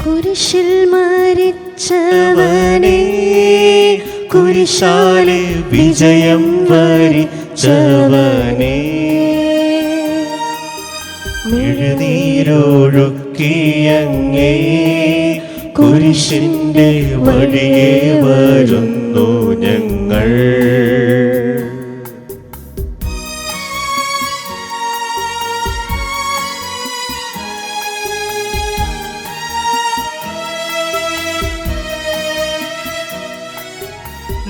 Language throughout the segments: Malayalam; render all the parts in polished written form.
കുരിശിൽ മരിച്ചവനെ, കുരിശാലെ വിജയം വരിച്ചവനെ, എഴുന്നീരൊഴുക്കിയങ്ങേ കുരിശിന്റെ വഴിയെ വരുന്നു ഞങ്ങൾ.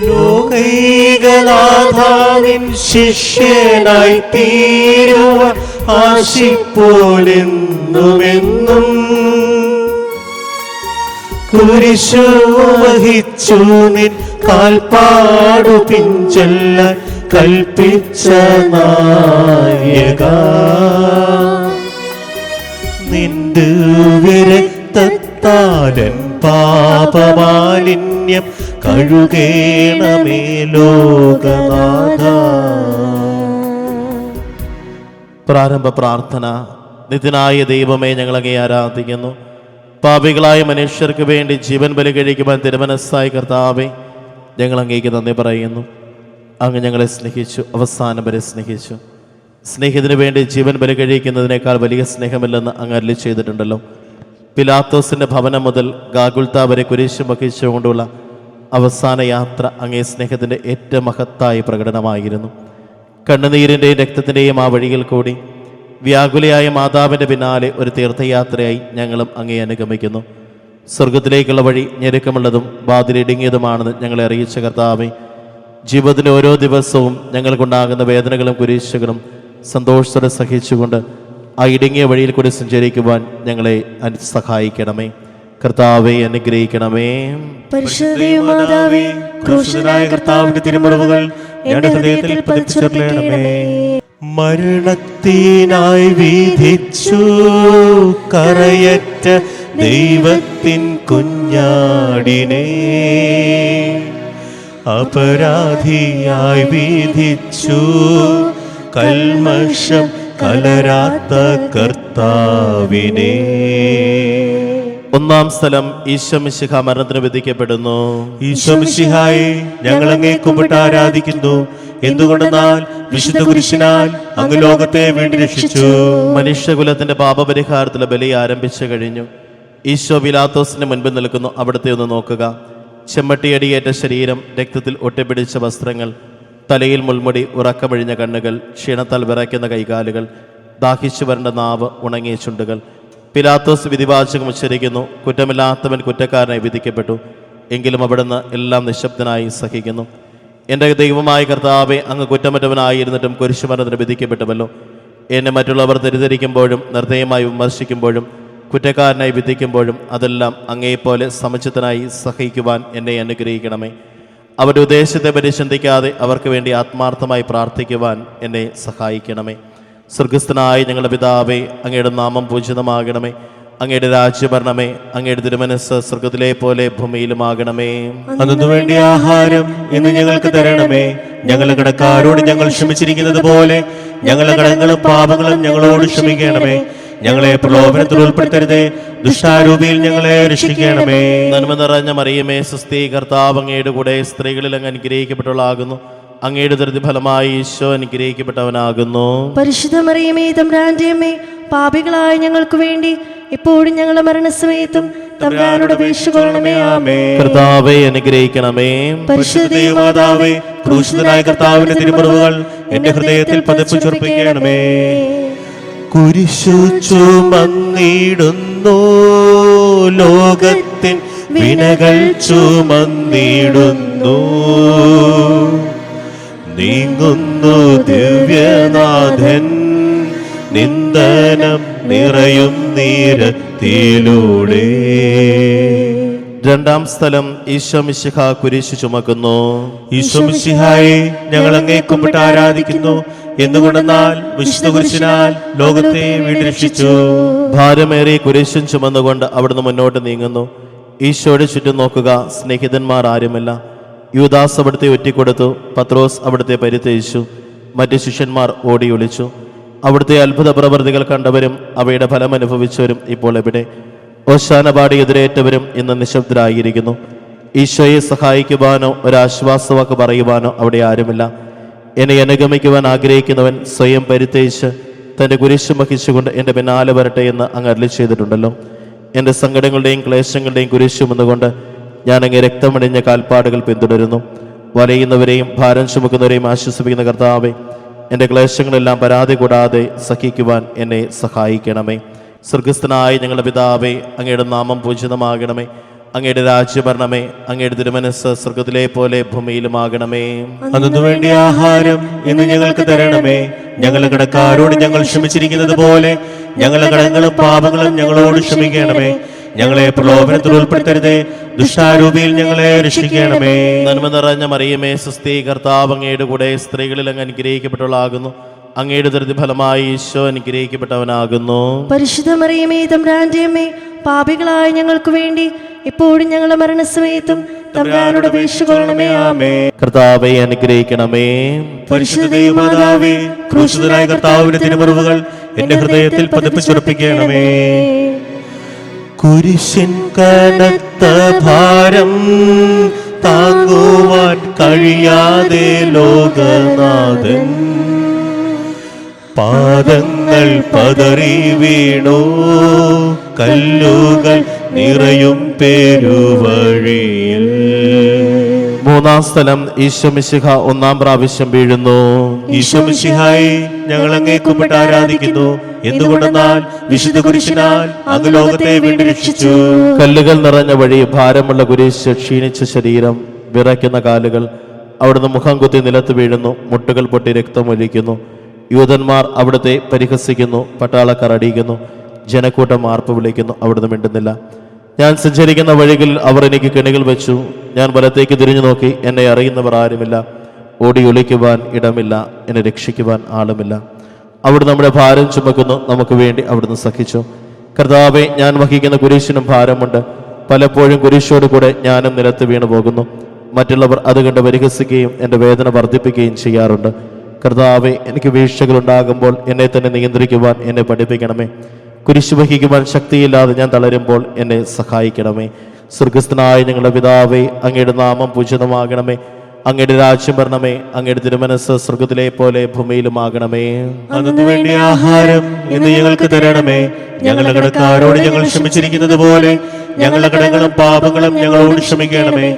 ലോകൈകനാഥാവിൻ ശിഷ്യനായി തീരുവാൻ ആശിപ്പോലെന്നുമെന്നും കുരിശു വഹിച്ചു നിൻ കാൽപ്പാടു പിഞ്ചൊല്ലാൻ കൽപ്പിച്ച നായക, നിന്റെ വിരക്തത്താലൻ പാപമാലിന്യം കഴുകേണമേ ലോകനാഥ. പ്രാരംഭ പ്രാർത്ഥന. നിത്യനായ ദൈവമേ, ഞങ്ങളങ്ങേ ആരാധിക്കുന്നു. പാപികളായ മനുഷ്യർക്ക് വേണ്ടി ജീവൻ ബലി കഴിക്കുവാൻ തിരുമനസ്സായ കർത്താവേ, ഞങ്ങൾ അങ്ങേക്ക് നന്ദി പറയുന്നു. അങ്ങ് ഞങ്ങളെ സ്നേഹിച്ചു, അവസാനം വരെ സ്നേഹിച്ചു. സ്നേഹിതന് വേണ്ടി ജീവൻ ബലി കഴിക്കുന്നതിനേക്കാൾ വലിയ സ്നേഹമില്ലെന്ന് അങ്ങ് അരുളി ചെയ്തിട്ടുണ്ടല്ലോ. പിലാത്തോസിന്റെ ഭവനം മുതൽ ഗാഗുൽത്ത വരെ കുരിശും വഹിച്ചുകൊണ്ടുള്ള അവസാന യാത്ര അങ്ങേ സ്നേഹത്തിൻ്റെ ഏറ്റവും മഹത്തായ പ്രകടനമായിരുന്നു. കണ്ണുനീരിൻ്റെയും രക്തത്തിൻ്റെയും ആ വഴിയിൽ കൂടി വ്യാകുലയായ മാതാവിൻ്റെ പിന്നാലെ ഒരു തീർത്ഥയാത്രയായി ഞങ്ങളും അങ്ങേ അനുഗമിക്കുന്നു. സ്വർഗത്തിലേക്കുള്ള വഴി ഞെരുക്കമുള്ളതും വാതിലിടുങ്ങിയതുമാണെന്ന് ഞങ്ങളെ അറിയിച്ച കർത്താവേ, ജീവിതത്തിലെ ഓരോ ദിവസവും ഞങ്ങൾക്കുണ്ടാകുന്ന വേദനകളും കുരിശുകളും സന്തോഷത്തോടെ സഹിച്ചുകൊണ്ട് ആ ഇടുങ്ങിയ വഴിയിൽ കൂടി സഞ്ചരിക്കുവാൻ ഞങ്ങളെ സഹായിക്കണമേ. കർത്താവെ അനുഗ്രഹിക്കണമേ. പരിശുദ്ധമാതാവേ, ക്രൂശനായ കർത്താവിന്റെ തിരുമുറിവുകൾ എൻ്റെ ഹൃദയത്തിൽ പതിപ്പിച്ചിടണമേ. മരണത്തിനായി വിധിച്ചു കറയറ്റ ദൈവത്തിൻ കുഞ്ഞാടിനെ, അപരാധിയായി വിധിച്ചു കൽമഷം കലരാത്ത കർത്താവിനെ. ഒന്നാം സ്ഥലം, ഈശോ മിശിഹ മരണത്തിന് വിധിക്കപ്പെടുന്നു. ഈശോ മിശിഹായെ, ഞങ്ങൾ അങ്ങേ കുമ്പിട്ട് ആരാധിക്കുന്നു. എന്തുകൊണ്ടെന്നാൽ വിശുദ്ധ കുരിശിനാൽ അങ്ങ് ലോകത്തെ വീണ്ടും രക്ഷിച്ചു. മനുഷ്യകുലത്തിന്റെ പാപപരിഹാരത്തിലെ ബലി ആരംഭിച്ചു കഴിഞ്ഞു. ഈശോ പിലാത്തോസിന് മുൻപിൽ നിൽക്കുന്നു. അവിടുത്തെ ഒന്ന് നോക്കുക. ചെമ്മട്ടിയടിയേറ്റ ശരീരം, രക്തത്തിൽ ഒട്ടിപ്പിടിച്ച വസ്ത്രങ്ങൾ, തലയിൽ മുൾമുടി, ഉറക്കമഴിഞ്ഞ കണ്ണുകൾ, ക്ഷീണത്താൽ വിറയ്ക്കുന്ന കൈകാലുകൾ, ദാഹിച്ചു വരേണ്ട നാവ്, ഉണങ്ങിയ ചുണ്ടുകൾ. പിലാത്തോസ് വിധിവാചകം ഉച്ചരിക്കുന്നു. കുറ്റമില്ലാത്തവൻ കുറ്റക്കാരനായി വിധിക്കപ്പെട്ടു. എങ്കിലും അവിടുന്ന് എല്ലാം നിശബ്ദനായി സഹിക്കുന്നു. എൻ്റെ ദൈവമായ കർത്താവെ, അങ്ങ് കുറ്റമറ്റവനായിരുന്നിട്ടും കുരിശുമരണത്തിന് വിധിക്കപ്പെട്ടുവല്ലോ. എന്നെ മറ്റുള്ളവർ തെറ്റിദ്ധരിക്കുമ്പോഴും നിർദ്ദയമായി വിമർശിക്കുമ്പോഴും കുറ്റക്കാരനായി വിധിക്കുമ്പോഴും അതെല്ലാം അങ്ങേപ്പോലെ സമുചിതനായി സഹിക്കുവാൻ എന്നെ അനുഗ്രഹിക്കണമേ. അവരുടെ ഉദ്ദേശത്തെ പരിചിന്തിക്കാതെ അവർക്ക് വേണ്ടി ആത്മാർത്ഥമായി പ്രാർത്ഥിക്കുവാൻ എന്നെ സഹായിക്കണമേ. സ്വർഗസ്ഥനായ ഞങ്ങളുടെ പിതാവേ, അങ്ങയുടെ നാമം പൂജിതമാകണമേ. അങ്ങയുടെ രാജ്യം വരണമേ. അങ്ങയുടെ തിരുമനസ്സ് സ്വർഗത്തിലെ പോലെ ഭൂമിയിലുമാകണമേ. അതിനു വേണ്ടി ആഹാരം ഇന്ന് ഞങ്ങൾക്ക് തരണമേ. ഞങ്ങളുടെ കടക്കാരോട് ഞങ്ങൾ ക്ഷമിച്ചിരിക്കുന്നത് പോലെ ഞങ്ങളുടെ കടങ്ങളും പാപങ്ങളും ഞങ്ങളോട് ക്ഷമിക്കണമേ. ഞങ്ങളെ പ്രലോഭനത്തിൽ ഉൾപ്പെടുത്തരുതേ, ദുഷ്ടാരൂപിയിൽ ഞങ്ങളെ രക്ഷിക്കണമേ. നന്മ നിറഞ്ഞ മറിയമേ, സ്വസ്തി, കർത്താവ് അങ്ങയുടെ കൂടെ സ്ത്രീകളിൽ അങ്ങ് അനുഗ്രഹിക്കപ്പെട്ടവളാകുന്നു. അങ്ങയുടെ ഫലമായി ഈശോ അനുഗ്രഹിക്കപ്പെട്ടവനാകുന്നു. പരിശുദ്ധ മറിയമേ, തമ്പുരാന്റെ അമ്മേ, പാപികളായ ഞങ്ങൾക്ക് വേണ്ടി ഇപ്പോഴും ഞങ്ങളുടെ മരണസമയത്തും തമ്പുരാനോട് അപേക്ഷിക്കണമേ. ആമേൻ. കർത്താവേ അനുഗ്രഹിക്കണമേ. പരിശുദ്ധ മാതാവേ, ക്രൂശിതനായ കർത്താവിന്റെ തിരുമുറിവുകൾ എന്റെ ഹൃദയത്തിൽ പതിപ്പിച്ചുറപ്പിക്കണമേ. കുരിശു ചുമന്നിടുന്നു, ലോകത്തിൻ വിനകൾ ചുമന്നിടുന്നു, നീങ്ങുന്നു ദിവ്യനാഥൻ നിന്ദനം നിറയും നീരത്തിലൂടെ. രണ്ടാം സ്ഥലം, ഈശോ മിശിഹ കുരിശു ചുമക്കുന്നു. ഈശോ മിശിഹായെ, ഞങ്ങൾ അങ്ങേ കുമ്പിട്ട് ആരാധിക്കുന്നു. എന്തുകൊണ്ടെന്നാൽ വിശുദ്ധ കുരിശിനാൽ ലോകത്തെ വീണ്ടും രക്ഷിച്ചു. ഭാരമേറിയ കുരിശും ചുമന്നുകൊണ്ട് അവിടുന്ന് മുന്നോട്ട് നീങ്ങുന്നു. ഈശോയുടെ ചുറ്റും നോക്കുക. സ്നേഹിതന്മാർ ആരുമില്ല. യൂദാസ് അവിടുത്തെ ഒറ്റിക്കൊടുത്തു. പത്രോസ് അവിടുത്തെ പരിത്യജിച്ചു. മറ്റ് ശിഷ്യന്മാർ ഓടി ഒളിച്ചു. അവിടുത്തെ അത്ഭുത പ്രവൃത്തികൾ കണ്ടവരും അവയുടെ ഫലം അനുഭവിച്ചവരും ഇപ്പോൾ എവിടെ? ഓശാന പാടി എതിരേറ്റവരും ഇന്ന് നിശബ്ദരായിരിക്കുന്നു. ഈശോയെ സഹായിക്കുവാനോ ഒരാശ്വാസവാക്ക് പറയുവാനോ അവിടെ ആരുമില്ല. എന്നെ അനുഗമിക്കുവാൻ ആഗ്രഹിക്കുന്നവൻ സ്വയം പരിത്യജിച്ച് തൻ്റെ കുരിശ് വഹിച്ചുകൊണ്ട് എൻ്റെ പിന്നാലെ വരട്ടെ എന്ന് അങ്ങ് അരുളി ചെയ്തിട്ടുണ്ടല്ലോ. എൻ്റെ സങ്കടങ്ങളുടെയും ക്ലേശങ്ങളുടെയും കുരിശുമെന്നുകൊണ്ട് ഞാൻ അങ്ങേ രക്തമണിഞ്ഞ കാൽപ്പാടുകൾ പിന്തുടരുന്നു. വലയുന്നവരെയും ഭാരം ചുമക്കുന്നവരെയും ആശ്വസിപ്പിക്കുന്ന കർത്താവേ, എൻ്റെ ക്ലേശങ്ങളെല്ലാം പരാതി കൂടാതെ സഹിക്കുവാൻ എന്നെ സഹായിക്കണമേ. സ്വർഗസ്ഥനായ ഞങ്ങളുടെ പിതാവേ, അങ്ങയുടെ നാമം പൂജിതമാകണമേ. അങ്ങയുടെ രാജ്യം വരണമേ. അങ്ങയുടെ തിരുമനസ്സ് സ്വർഗത്തിലെ പോലെ ഭൂമിയിലുമാകണമേ. അന്നു വേണ്ടിയ ആഹാരം ഇന്ന് ഞങ്ങൾക്ക് തരണമേ. ഞങ്ങളുടെ കടക്കാരോട് ഞങ്ങൾ ക്ഷമിച്ചിരിക്കുന്നത് പോലെ ഞങ്ങളുടെ കടങ്ങളും പാപങ്ങളും ഞങ്ങളോട് ക്ഷമിക്കണമേ. ഞങ്ങളെ പ്രലോഭനത്തിൽ ഉൾപ്പെടുത്തരുതേ, ദുഷ്ടാരൂപിയിൽ ഞങ്ങളെ രക്ഷിക്കണമേ. നന്മ നിറഞ്ഞ മറിയമേ, സ്വസ്തി, കർത്താവ് അങ്ങയുടെ കൂടെ സ്ത്രീകളിൽ അങ്ങ് അനുഗ്രഹിക്കപ്പെട്ടവളാകുന്നു. അങ്ങയുടെ ദുരിത ഫലമായി ഈശോ അനുഗ്രഹിക്കപ്പെട്ടവനാകുന്നു. പരിശുദ്ധ മറിയമേ, തമ്പുരാന്റെ അമ്മേ, പാപികളായ ഞങ്ങൾക്ക് വേണ്ടി ഇപ്പോഴും ഞങ്ങളുടെ മരണസമയത്തും തമ്പുരാനോട് അപേക്ഷിക്കണമേ. ആമേൻ. കർത്താവെ അനുഗ്രഹിക്കണമേ. പരിശുദ്ധ ദൈവമാതാവേ, ക്രൂശിതനായ കർത്താവിന്റെ തിരുമുറിവുകൾ എന്റെ ഹൃദയത്തിൽ പതിപ്പിച്ചുറപ്പിക്കണമേ. കുരിശിൻ കനത്ത ഭാരം താങ്ങുവാൻ കഴിയാതെ ലോകനാഥൻ പാദങ്ങൾ പതറി വീണു. കല്ലുകൾ നിറയും പേരുവഴിയിൽ. മൂന്നാം സ്ഥലം ഈശോ മിശിഹ ഒന്നാം പ്രാവശ്യം വീഴുന്നു. ഈശോ മിശിഹായെ, ഞങ്ങൾ അങ്ങേ കുമ്പിട്ട് ആരാധിക്കുന്നു. എന്തുകൊണ്ടെന്നാൽ വിശുദ്ധ കുരിശിനാൽ അങ്ങ് ലോകത്തെ വീണ്ടും രക്ഷിച്ചു. കല്ലുകൾ നിറഞ്ഞ വഴി, ഭാരമുള്ള കുരിശ്, ക്ഷീണിച്ച ശരീരം, വിറയ്ക്കുന്ന കാലുകൾ. അവിടുന്ന് മുഖം കുത്തി നിലത്ത് വീഴുന്നു. മുട്ടുകൾ പൊട്ടി രക്തമൊലിക്കുന്നു. യൂതന്മാർ അവിടുത്തെ പരിഹസിക്കുന്നു. പട്ടാളക്കാർ അടിയിക്കുന്നു. ജനക്കൂട്ടം ആർപ്പ് വിളിക്കുന്നു. അവിടുന്ന് മിണ്ടുന്നില്ല. ഞാൻ സഞ്ചരിക്കുന്ന വഴികളിൽ അവർ എനിക്ക് കെണികൾ വെച്ചു. ഞാൻ വലത്തേക്ക് തിരിഞ്ഞു നോക്കി. എന്നെ അറിയുന്നവർ ആരുമില്ല. ഓടി ഒളിക്കുവാൻ ഇടമില്ല. എന്നെ രക്ഷിക്കുവാൻ ആളുമില്ല. അവിടുന്ന് നമ്മുടെ ഭാരം ചുമക്കുന്നു. നമുക്ക് വേണ്ടി അവിടുന്ന് സഹിച്ചു. കർത്താവെ, ഞാൻ വഹിക്കുന്ന കുരിശിനും ഭാരമുണ്ട്. പലപ്പോഴും കുരിശോട് കൂടെ ഞാനും നിലത്ത് വീണു പോകുന്നു. മറ്റുള്ളവർ അത് കണ്ട് പരിഹസിക്കുകയും എൻ്റെ വേദന വർദ്ധിപ്പിക്കുകയും ചെയ്യാറുണ്ട്. കർത്താവെ, എനിക്ക് വീഴ്ചകളുണ്ടാകുമ്പോൾ എന്നെ തന്നെ നിയന്ത്രിക്കുവാൻ എന്നെ പഠിപ്പിക്കണമേ. കുരിശ് വഹിക്കുവാൻ ശക്തിയില്ലാതെ ഞാൻ തളരുമ്പോൾ എന്നെ സഹായിക്കണമേ. സ്വർഗസ്ഥനായ ഞങ്ങളുടെ പിതാവേ, അങ്ങയുടെ നാമം പൂജിതമാകണമേ. അങ്ങയുടെ രാജ്യം വരണമേ. അങ്ങയുടെ തിരുമനസ്സ് സ്വർഗത്തിലെ പോലെ ഭൂമിയിലുമാകണമേ. അന്നു വേണ്ടിയ ആഹാരം ഇന്ന് ഞങ്ങൾക്ക് തരണമേ. ഞങ്ങളുടെ കടക്കാരോട് ഞങ്ങൾ ക്ഷമിച്ചിരിക്കുന്നത് പോലെ ഞങ്ങളുടെ കടങ്ങളും പാപങ്ങളും ഞങ്ങളോട് ക്ഷമിക്കണമേ.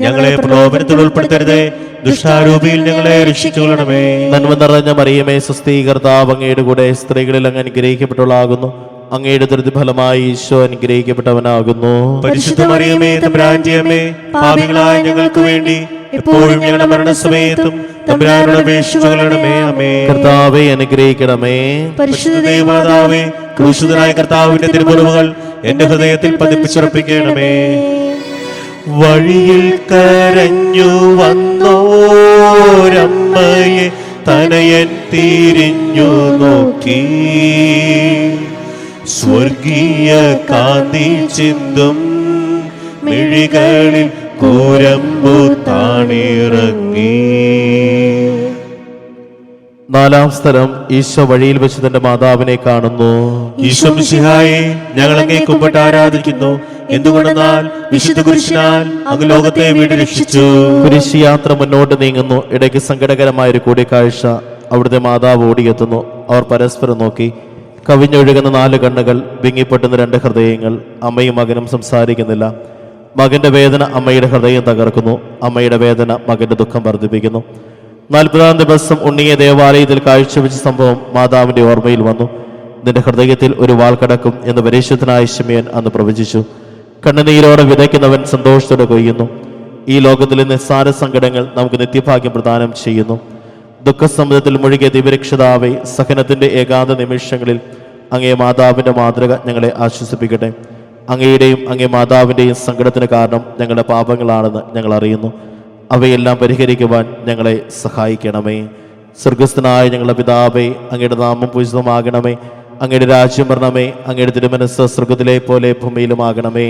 ഞങ്ങളെ പ്രലോഭനത്തിൽ ഉൾപ്പെടുത്തരുതേ, ദുഷ്ടാരൂപിയിൽ ഞങ്ങളെ രക്ഷിച്ചുകൊള്ളണമേ. നന്മ നിറഞ്ഞ മറിയമേ, സ്വസ്തി, കർത്താവ് അങ്ങയുടെ കൂടെ സ്ത്രീകളിൽ അങ്ങ് അനുഗ്രഹിക്കപ്പെട്ടവളാകുന്നു. അങ്ങയുടെ ദുരിത ഫലമായി ഈശോ അനുഗ്രഹിക്കപ്പെട്ടവനാകുന്നു. പരിശുദ്ധ മറിയമേ, തമ്പുരാന്റെ അമ്മേ, പാപികളായ ഞങ്ങൾക്ക് വേണ്ടി എപ്പോഴും ഞങ്ങളുടെ മരണസമയത്തും തമ്പുരാനോട് അപേക്ഷിച്ചുകൊള്ളണമേ. ആമേൻ. കർത്താവെ അനുഗ്രഹിക്കണമേ. പരിശുദ്ധ ദൈവമാതാവേ, ക്രൂശിതനായ കർത്താവിന്റെ തിരുമുറിവുകൾ എന്റെ ഹൃദയത്തിൽ പതിപ്പിച്ചുറപ്പിക്കണമേ. വഴിയിൽ കരഞ്ഞു വന്നോരമ്മയെ തനയൻ തിരിഞ്ഞു നോക്കി. സ്വർഗീയ കാന്തി ചിന്തും മിഴികളിൽ കൂരമ്പു താണിറങ്ങി. നാലാം സ്ഥലം ഈശോ വഴിയിൽ വെച്ച് തന്റെ മാതാവിനെ കാണുന്നു. ഈശോ മിശിഹായെ, ഞങ്ങൾ അങ്ങേ കുമ്പിട്ട് ആരാധിക്കുന്നു. എന്തുകൊണ്ടെന്നാൽ വിശുദ്ധ കുരിശിനാൽ അങ്ങ് ലോകത്തെ വീണ്ടും രക്ഷിച്ചു. കുരിശ് യാത്ര മുന്നോട്ട് നീങ്ങുന്നു. ഇടയ്ക്ക് സങ്കടകരമായൊരു കൂടിക്കാഴ്ച. അവിടുത്തെ മാതാവ് ഓടിയെത്തുന്നു. അവർ പരസ്പരം നോക്കി. കവിഞ്ഞൊഴുകുന്ന 4 കണ്ണുകൾ, വിങ്ങിപ്പൊട്ടുന്ന 2 ഹൃദയങ്ങൾ. അമ്മയും മകനും സംസാരിക്കുന്നില്ല. മകന്റെ വേദന അമ്മയുടെ ഹൃദയം തകർക്കുന്നു. അമ്മയുടെ വേദന മകന്റെ ദുഃഖം വർദ്ധിപ്പിക്കുന്നു. 40-ാം ദിവസം ഉണ്ണിയെ ദേവാലയത്തിൽ കാഴ്ചവെച്ച സംഭവം മാതാവിന്റെ ഓർമ്മയിൽ വന്നു. നിന്റെ ഹൃദയത്തിൽ ഒരു വാൾ കടക്കും എന്ന് പരിശുദ്ധനായ ശിമയോൻ അന്ന് പ്രവചിച്ചു. കണ്ണുനീരോടെ വിതയ്ക്കുന്നവൻ സന്തോഷത്തോടെ കൊയ്യുന്നു. ഈ ലോകത്തിലെ നിസ്സാര സങ്കടങ്ങൾ നമുക്ക് നിത്യഭാഗ്യം പ്രദാനം ചെയ്യുന്നു. ദുഃഖസമുദ്രത്തിൽ മുഴുകിയ ദിവ്യരക്ഷിതാവേ, സഹനത്തിന്റെ ഏകാന്ത നിമിഷങ്ങളിൽ അങ്ങേ മാതാവിന്റെ മാതൃക ഞങ്ങളെ ആശ്വസിപ്പിക്കട്ടെ. അങ്ങയുടെയും അങ്ങേ മാതാവിൻ്റെയും സങ്കടത്തിന് കാരണം ഞങ്ങളുടെ പാപങ്ങളാണെന്ന് ഞങ്ങൾ അറിയുന്നു. അവയെല്ലാം പരിഹരിക്കുവാൻ ഞങ്ങളെ സഹായിക്കണമേ. സ്വർഗസ്ഥനായ ഞങ്ങളുടെ പിതാവേ, അങ്ങയുടെ നാമം പൂജിതമാകണമേ. അങ്ങയുടെ രാജ്യം വരണമേ. അങ്ങയുടെ തിരുമനസ്സ് സ്വർഗത്തിലെ പോലെ ഭൂമിയിലുമാകണമേ.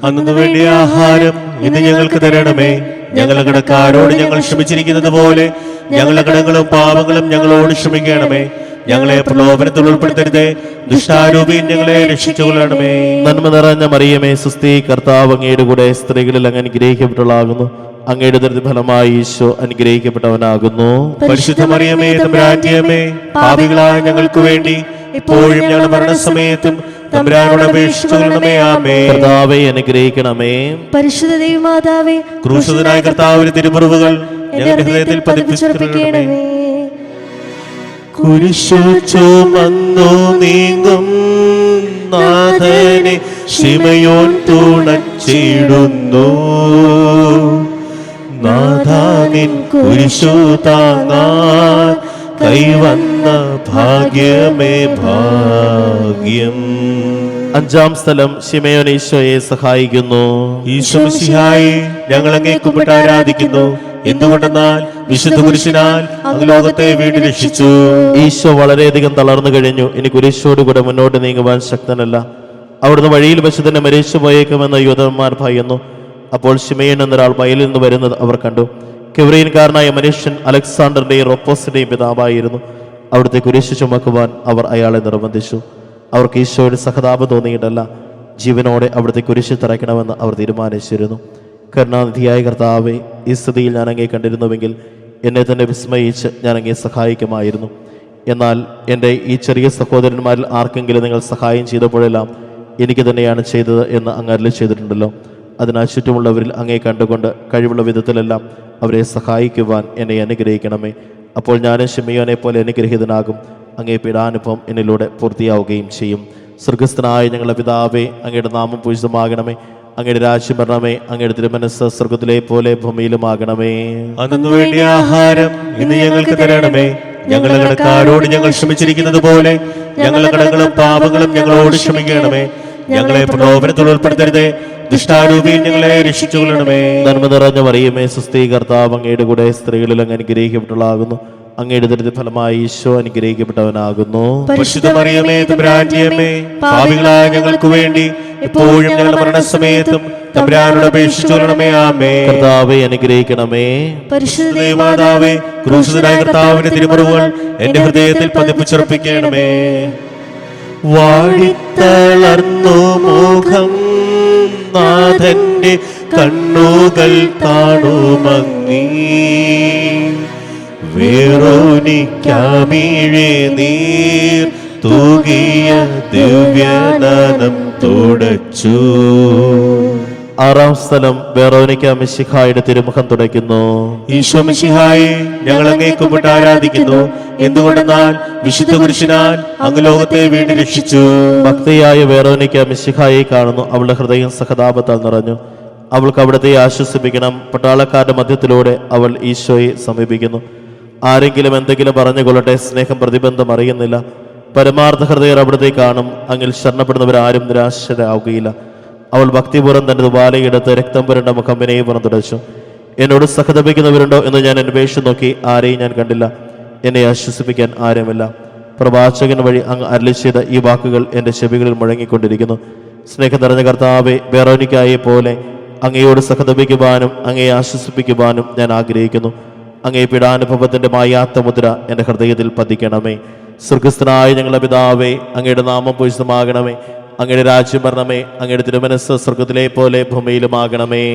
അന്നു വേണ്ടിയ ആഹാരം ഇന്ന് ഞങ്ങൾക്ക് തരണമേ. ഞങ്ങളുടെ കടക്കാരോട് ഞങ്ങൾ ക്ഷമിച്ചിരിക്കുന്നത് പോലെ ഞങ്ങളുടെ കടങ്ങളും പാപങ്ങളും ഞങ്ങളോട് ക്ഷമിക്കണമേ. ഞങ്ങളെ പ്രലോഭനത്തിൽ ഉൾപ്പെടുത്തരുതേ. ദുഷ്ടാരൂപിയിൽ ഞങ്ങളെ രക്ഷിച്ചുകൊള്ളണമേ. നന്മ നിറഞ്ഞ മറിയമേ സുസ്ഥി, കർത്താവ് അങ്ങയുടെ കൂടെ സ്ത്രീകളിൽ അങ്ങ് അനുഗ്രഹിക്കപ്പെട്ടവളാകുന്നു. അങ്ങയുടെ ഫലമായി ഈശോ അനുഗ്രഹിക്കപ്പെട്ടവനാകുന്നു. പരിശുദ്ധ മറിയമേ തമ്പുരാന്റെ അമ്മേ, പാപികളായ ഞങ്ങൾക്ക് വേണ്ടി ഇപ്പോഴും ഞങ്ങളുടെ മരണസമയത്തും തമ്പുരാനോട് അപേക്ഷിച്ചുകൊള്ളണമേ. ആമേൻ. കർത്താവെ അനുഗ്രഹിക്കണമേ. പരിശുദ്ധ ദൈവമാതാവേ, ക്രൂശിതനായ കർത്താവിന്റെ തിരുമുറിവുകൾ ഞങ്ങളുടെ ഹൃദയത്തിൽ പതിപ്പിച്ചുറപ്പിക്കണമേ. കുരിശു ചുമന്നു നീങ്ങും നാഥനെ ശിമയോൻ തുണച്ചിടുന്നു. നാഥാനിൻ കുരിശു താങ്ങാൻ കൈവന്ന ഭാഗ്യമേ ഭാഗ്യം. അഞ്ചാം സ്ഥലം ശിമയോൻ ഈശോയെ സഹായിക്കുന്നു. ഈശോ മിശിഹായെ, ഞങ്ങൾ അങ്ങേ കുമ്പിട്ട് ആരാധിക്കുന്നു. എന്തുകൊണ്ടെന്നാൽ വിശുദ്ധ കുരിശിനാൽ അങ്ങ് ലോകത്തെ വീണ്ടും രക്ഷിച്ചു. ഈശോ വളരെയധികം തളർന്നു കഴിഞ്ഞു. ഇനി കുരിശോടുകൂടെ മുന്നോട്ട് നീങ്ങുവാൻ ശക്തനല്ല. അവിടുന്ന് വഴിയിൽ വെച്ച് തന്നെ മരിച്ചു പോയേക്കുമെന്ന് യൂദന്മാർ ഭയന്നു. അപ്പോൾ ശിമയോൻ എന്നൊരാൾ വയലിൽ നിന്ന് വരുന്നത് അവർ കണ്ടു. കെവ്രീൻകാരനായ മനുഷ്യൻ അലക്സാണ്ടറിന്റെയും റൊപ്പോസിന്റെയും പിതാവായിരുന്നു. അവിടുത്തെ കുരിശ് ചുമക്കുവാൻ അവർ അയാളെ നിർബന്ധിച്ചു. അവർക്ക് ഈശോയുടെ സഹതാപം തോന്നിയിട്ടല്ല, ജീവനോടെ അവിടുത്തെ കുരിശ് തറയ്ക്കണമെന്ന് അവർ തീരുമാനിച്ചിരുന്നു. കരുണാനിധിയായ കർത്താവെ, ഈ സ്ഥിതിയിൽ ഞാൻ അങ്ങേ കണ്ടിരുന്നുവെങ്കിൽ എന്നെ തന്നെ വിസ്മയിച്ച് ഞാൻ അങ്ങേ സഹായിക്കുമായിരുന്നു. എന്നാൽ എൻ്റെ ഈ ചെറിയ സഹോദരന്മാരിൽ ആർക്കെങ്കിലും നിങ്ങൾ സഹായം ചെയ്തപ്പോഴെല്ലാം എനിക്ക് തന്നെയാണ് ചെയ്തത് എന്ന് അങ്ങ് അരുളി ചെയ്തിട്ടുണ്ടല്ലോ. അതിനാൽ ചുറ്റുമുള്ളവരിൽ അങ്ങേ കണ്ടുകൊണ്ട് കഴിവുള്ള വിധത്തിലെല്ലാം അവരെ സഹായിക്കുവാൻ എന്നെ അനുഗ്രഹിക്കണമേ. അപ്പോൾ ഞാനും ശിമയോനെ പോലെ അനുഗ്രഹീതനാകും. അങ്ങേ പീഡാനുഭവം എന്നിലൂടെ പൂർത്തിയാവുകയും ചെയ്യും. സ്വർഗസ്ഥനായ ഞങ്ങളുടെ പിതാവേ, അങ്ങയുടെ നാമം പൂജിതമാകണമേ. അങ്ങയുടെ രാജ്യം വരണമേ. അങ്ങയുടെ തിരുമനസ്സ് സ്വർഗത്തിലെ പോലെ ഭൂമിയിലുമാകണമേ. അന്നു വേണ്ടിയ ആഹാരം ഇന്ന് ഞങ്ങൾക്ക് തരണമേ. ഞങ്ങളുടെ കടക്കാരോട് ഞങ്ങൾ ക്ഷമിച്ചിരിക്കുന്നത് പോലെ ഞങ്ങളുടെ കടങ്ങളും പാപങ്ങളും ഞങ്ങളോട് ക്ഷമിക്കണമേ. ഞങ്ങളെ പ്രലോഭനത്തിൽ ഉൾപ്പെടുത്തരുതേ. ദുഷ്ടാരൂപിയിൽ ഞങ്ങളെ രക്ഷിച്ചുകൊള്ളണമേ. നന്മ നിറഞ്ഞ മറിയമേ സുസ്ഥി, കർത്താവ് അങ്ങയുടെ കൂടെ സ്ത്രീകളിൽ അങ്ങ് അനുഗ്രഹിക്കപ്പെട്ടവളാകുന്നു. അങ്ങയുടെ ഫലമായി ഈശോ അനുഗ്രഹിക്കപ്പെട്ടവനാകുന്നു. പരിശുദ്ധ മറിയമേ തമ്പുരാന്റെ അമ്മേ, പാപികളായ ഞങ്ങൾക്ക് വേണ്ടി ഇപ്പോഴും ഞങ്ങളുടെ മരണസമയത്തും തമ്പുരാനോട് അപേക്ഷിച്ചുകൊള്ളണമേ. ആമേൻ. കർത്താവെ അനുഗ്രഹിക്കണമേ. പരിശുദ്ധ ദൈവമാതാവേ, ക്രൂശിതനായ കർത്താവിന്റെ തിരുമുറിവുകൾ എന്റെ ഹൃദയത്തിൽ പതിപ്പിച്ചുറപ്പിക്കണമേ. വാടിത്തളർന്നു മുഖം നാഥന്റെ കണ്ണുകൾ കാണുമങ്ങീ. വേറോനിക്കാമീഴേ നീർ തൂകിയ ദിവ്യനനം തുടച്ചു. ആറാം സ്ഥലം വെറോനിക്ക മിശിഹായുടെ തിരുമുഖം തുടയ്ക്കുന്നു. ഈശോ മിശിഹായെ, ഞങ്ങൾ അങ്ങേ കുമ്പിട്ട് ആരാധിക്കുന്നു. എന്തുകൊണ്ടെന്നാൽ വിശുദ്ധ കുരിശിനാൽ അങ്ങ് ലോകത്തെ വീണ്ടും രക്ഷിച്ചു. ഭക്തിയായ വെറോനിക്ക മിശിഹായെ കാണുന്നു. അവളുടെ ഹൃദയം സഹതാപത്താൽ നിറഞ്ഞു. അവൾക്ക് അവിടത്തെ ആശ്വസിപ്പിക്കണം. പട്ടാളക്കാരുടെ മധ്യത്തിലൂടെ അവൾ ഈശോയെ സമീപിക്കുന്നു. ആരെങ്കിലും എന്തെങ്കിലും പറഞ്ഞുകൊള്ളട്ടെ, സ്നേഹം പ്രതിബന്ധം അറിയുന്നില്ല. പരമാർത്ഥ ഹൃദയർ അവിടത്തെ കാണും. അങ്ങിൽ ശരണപ്പെടുന്നവരാരും നിരാശരാവുകയില്ല. അവൾ ഭക്തിപൂർവ്വം തന്റെ തുവാലയെടുത്ത് രക്തം പുരണ്ട മുഖം വിനയപൂർവ്വം തുടച്ചു. എന്നോട് സഹതപിക്കുന്നവരുണ്ടോ എന്ന് ഞാൻ അന്വേഷിച്ചു നോക്കി, ആരെയും ഞാൻ കണ്ടില്ല. എന്നെ ആശ്വസിപ്പിക്കാൻ ആരുമില്ല. പ്രവാചകൻ വഴി അങ്ങ് അരുളി ചെയ്ത ഈ വാക്കുകൾ എൻ്റെ ചെവികളിൽ മുഴങ്ങിക്കൊണ്ടിരിക്കുന്നു. സ്നേഹം നിറഞ്ഞ കർത്താവെ, വെറോനിക്കായെ പോലെ അങ്ങയോട് സഹതപിക്കുവാനും അങ്ങയെ ആശ്വസിപ്പിക്കുവാനും ഞാൻ ആഗ്രഹിക്കുന്നു. അങ്ങേ പീഡാനുഭവത്തിന്റെ മായാത്ത മുദ്ര എൻ്റെ ഹൃദയത്തിൽ പതിക്കണമേ. സ്വർഗസ്ഥനായ ഞങ്ങളുടെ പിതാവേ, അങ്ങയുടെ നാമം പൂജിതമാകണമേ. അങ്ങയുടെ രാജ്യം വരണമേ. അങ്ങയുടെ തിരുമനസ്സ് സ്വർഗത്തിലെ പോലെ ഭൂമിയിലുമാകണമേ.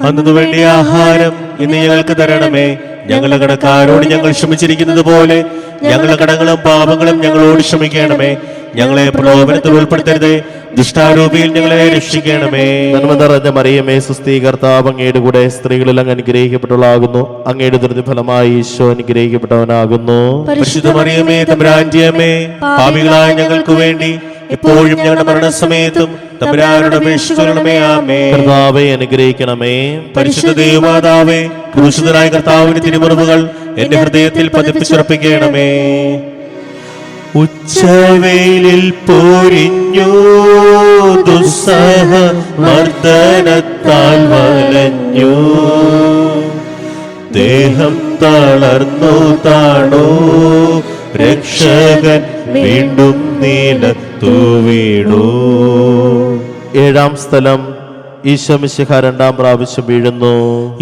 അന്നു വേണ്ടിയ ആഹാരം ഇന്ന് ഞങ്ങൾക്ക് തരണമേ. ഞങ്ങളുടെ കടക്കാരോട് ഞങ്ങൾ ക്ഷമിച്ചിരിക്കുന്നത് പോലെ ഞങ്ങളുടെ കടങ്ങളും പാപങ്ങളും ഞങ്ങളോട് ക്ഷമിക്കണമേ. ഞങ്ങളെ പ്രലോഭനത്തിൽ ഉൾപ്പെടുത്തരുതേ. ദുഷ്ടാരൂപിയിൽ ഞങ്ങളെ രക്ഷിക്കണമേ. നന്മ നിറഞ്ഞ മറിയമേ സുസ്ഥി, കർത്താവ് അങ്ങയുടെ കൂടെ സ്ത്രീകളിൽ അങ്ങ് അനുഗ്രഹിക്കപ്പെട്ടവളാകുന്നു. അങ്ങയുടെ ഫലമായി ഈശോ അനുഗ്രഹിക്കപ്പെട്ടവനാകുന്നു. പരിശുദ്ധ മറിയമേ തമ്പുരാന്റെ അമ്മേ, പാപികളായ ഞങ്ങൾക്ക് വേണ്ടി ഇപ്പോഴും ഞങ്ങളുടെ മരണസമയത്തും തമ്പുരാനോട് അപേക്ഷിച്ചുകൊള്ളണമേ. ആമേൻ. കർത്താവെ അനുഗ്രഹിക്കണമേ. പരിശുദ്ധ ദൈവമാതാവേ, ക്രൂശിതനായ കർത്താവിന്റെ തിരുമുറിവുകൾ എന്റെ ഹൃദയത്തിൽ പതിപ്പിച്ചുറപ്പിക്കണമേ. ഉച്ചവെയിലിൽ പോരിഞ്ഞു ദുസ്സഹ മർദ്ദനത്താൽ വലഞ്ഞു. ദേഹം തളർന്നു താണു. രക്ഷകൻ വീണ്ടും നീലത്തു വീണു. ഏഴാം സ്ഥലം ഈശോ മിശിഹ രണ്ടാം പ്രാവശ്യം വീഴുന്നു.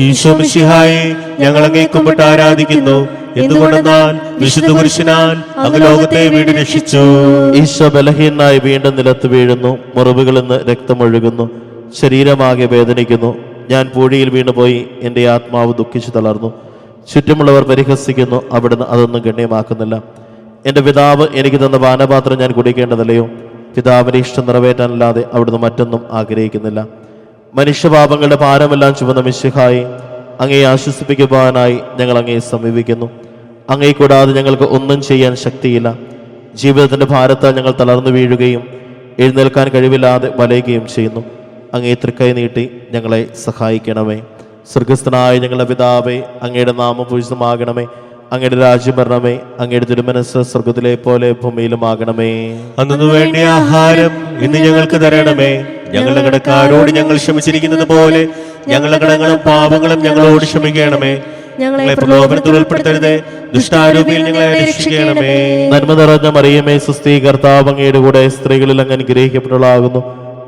ഈശോ മിശിഹായെ, ഞങ്ങൾ അങ്ങേ കുമ്പിട്ട് ആരാധിക്കുന്നു. എന്തുകൊണ്ടെന്നാൽ വിശുദ്ധ പുരുഷനാൽ അങ്ങ് ലോകത്തെ വീണ്ടും രക്ഷിച്ചു. ഈശോ ബലഹീനായി വീണ്ടും നിലത്ത് വീഴുന്നു. മുറിവുകളിൽ നിന്ന് രക്തമൊഴുകുന്നു. ശരീരമാകെ വേദനിക്കുന്നു. ഞാൻ പൂഴിയിൽ വീണുപോയി. എൻ്റെ ആത്മാവ് ദുഃഖിച്ചു തളർന്നു. ചുറ്റുമുള്ളവർ പരിഹസിക്കുന്നു. അവിടുന്ന് അതൊന്നും ഗണ്യമാക്കുന്നില്ല. എൻ്റെ പിതാവ് എനിക്ക് തന്ന പാനപാത്രം ഞാൻ കുടിക്കേണ്ടതല്ലയോ? പിതാവിൻ്റെ ഇഷ്ടം നിറവേറ്റാനല്ലാതെ അവിടുന്ന് മറ്റൊന്നും ആഗ്രഹിക്കുന്നില്ല. മനുഷ്യപാപങ്ങളുടെ ഭാരമെല്ലാം ചുമന്ന മിശിഹായി, അങ്ങയെ ആശ്വസിപ്പിക്കുവാനായി ഞങ്ങൾ അങ്ങയെ സമീപിക്കുന്നു. അങ്ങയെ കൂടാതെ ഞങ്ങൾക്ക് ഒന്നും ചെയ്യാൻ ശക്തിയില്ല. ജീവിതത്തിൻ്റെ ഭാരത്താൽ ഞങ്ങൾ തളർന്നു വീഴുകയും എഴുന്നേൽക്കാൻ കഴിവില്ലാതെ വലയുകയും ചെയ്യുന്നു. അങ്ങയെ തൃക്കൈ നീട്ടി ഞങ്ങളെ സഹായിക്കണമേ. സ്വർഗസ്ഥനായ ഞങ്ങളുടെ പിതാവേ, അങ്ങയുടെ നാമം പൂജിതമാകണമേ. അങ്ങയുടെ രാജ്യം വരണമേ. അങ്ങയുടെ തിരുമനസ്സ് സ്വർഗത്തിലെ പോലെ ഭൂമിയിലുമാകണമേ. അന്നു വേണ്ട ആഹാരം ഇന്ന് ഞങ്ങൾക്ക് തരണമേ. ഞങ്ങളുടെ കടക്കാരോട് ഞങ്ങൾ ക്ഷമിച്ചിരിക്കുന്നത് പോലെ ഞങ്ങളുടെ കടങ്ങളും പാപങ്ങളും ഞങ്ങളോട് ക്ഷമിക്കണമേ. ഞങ്ങളെ പ്രലോഭനത്തിൽ ഉൾപ്പെടുത്തരുതേ, ദുഷ്ടാരൂപിയിൽ ഞങ്ങളെ രക്ഷിക്കണമേ. നന്മ നിറഞ്ഞ മറിയമേ, സുസ്ഥീ, കർത്താവ് അങ്ങയുടെ കൂടെ സ്ത്രീകളിൽ അങ്ങ് അനുഗ്രഹിക്കപ്പെട്ടവളാകുന്നു.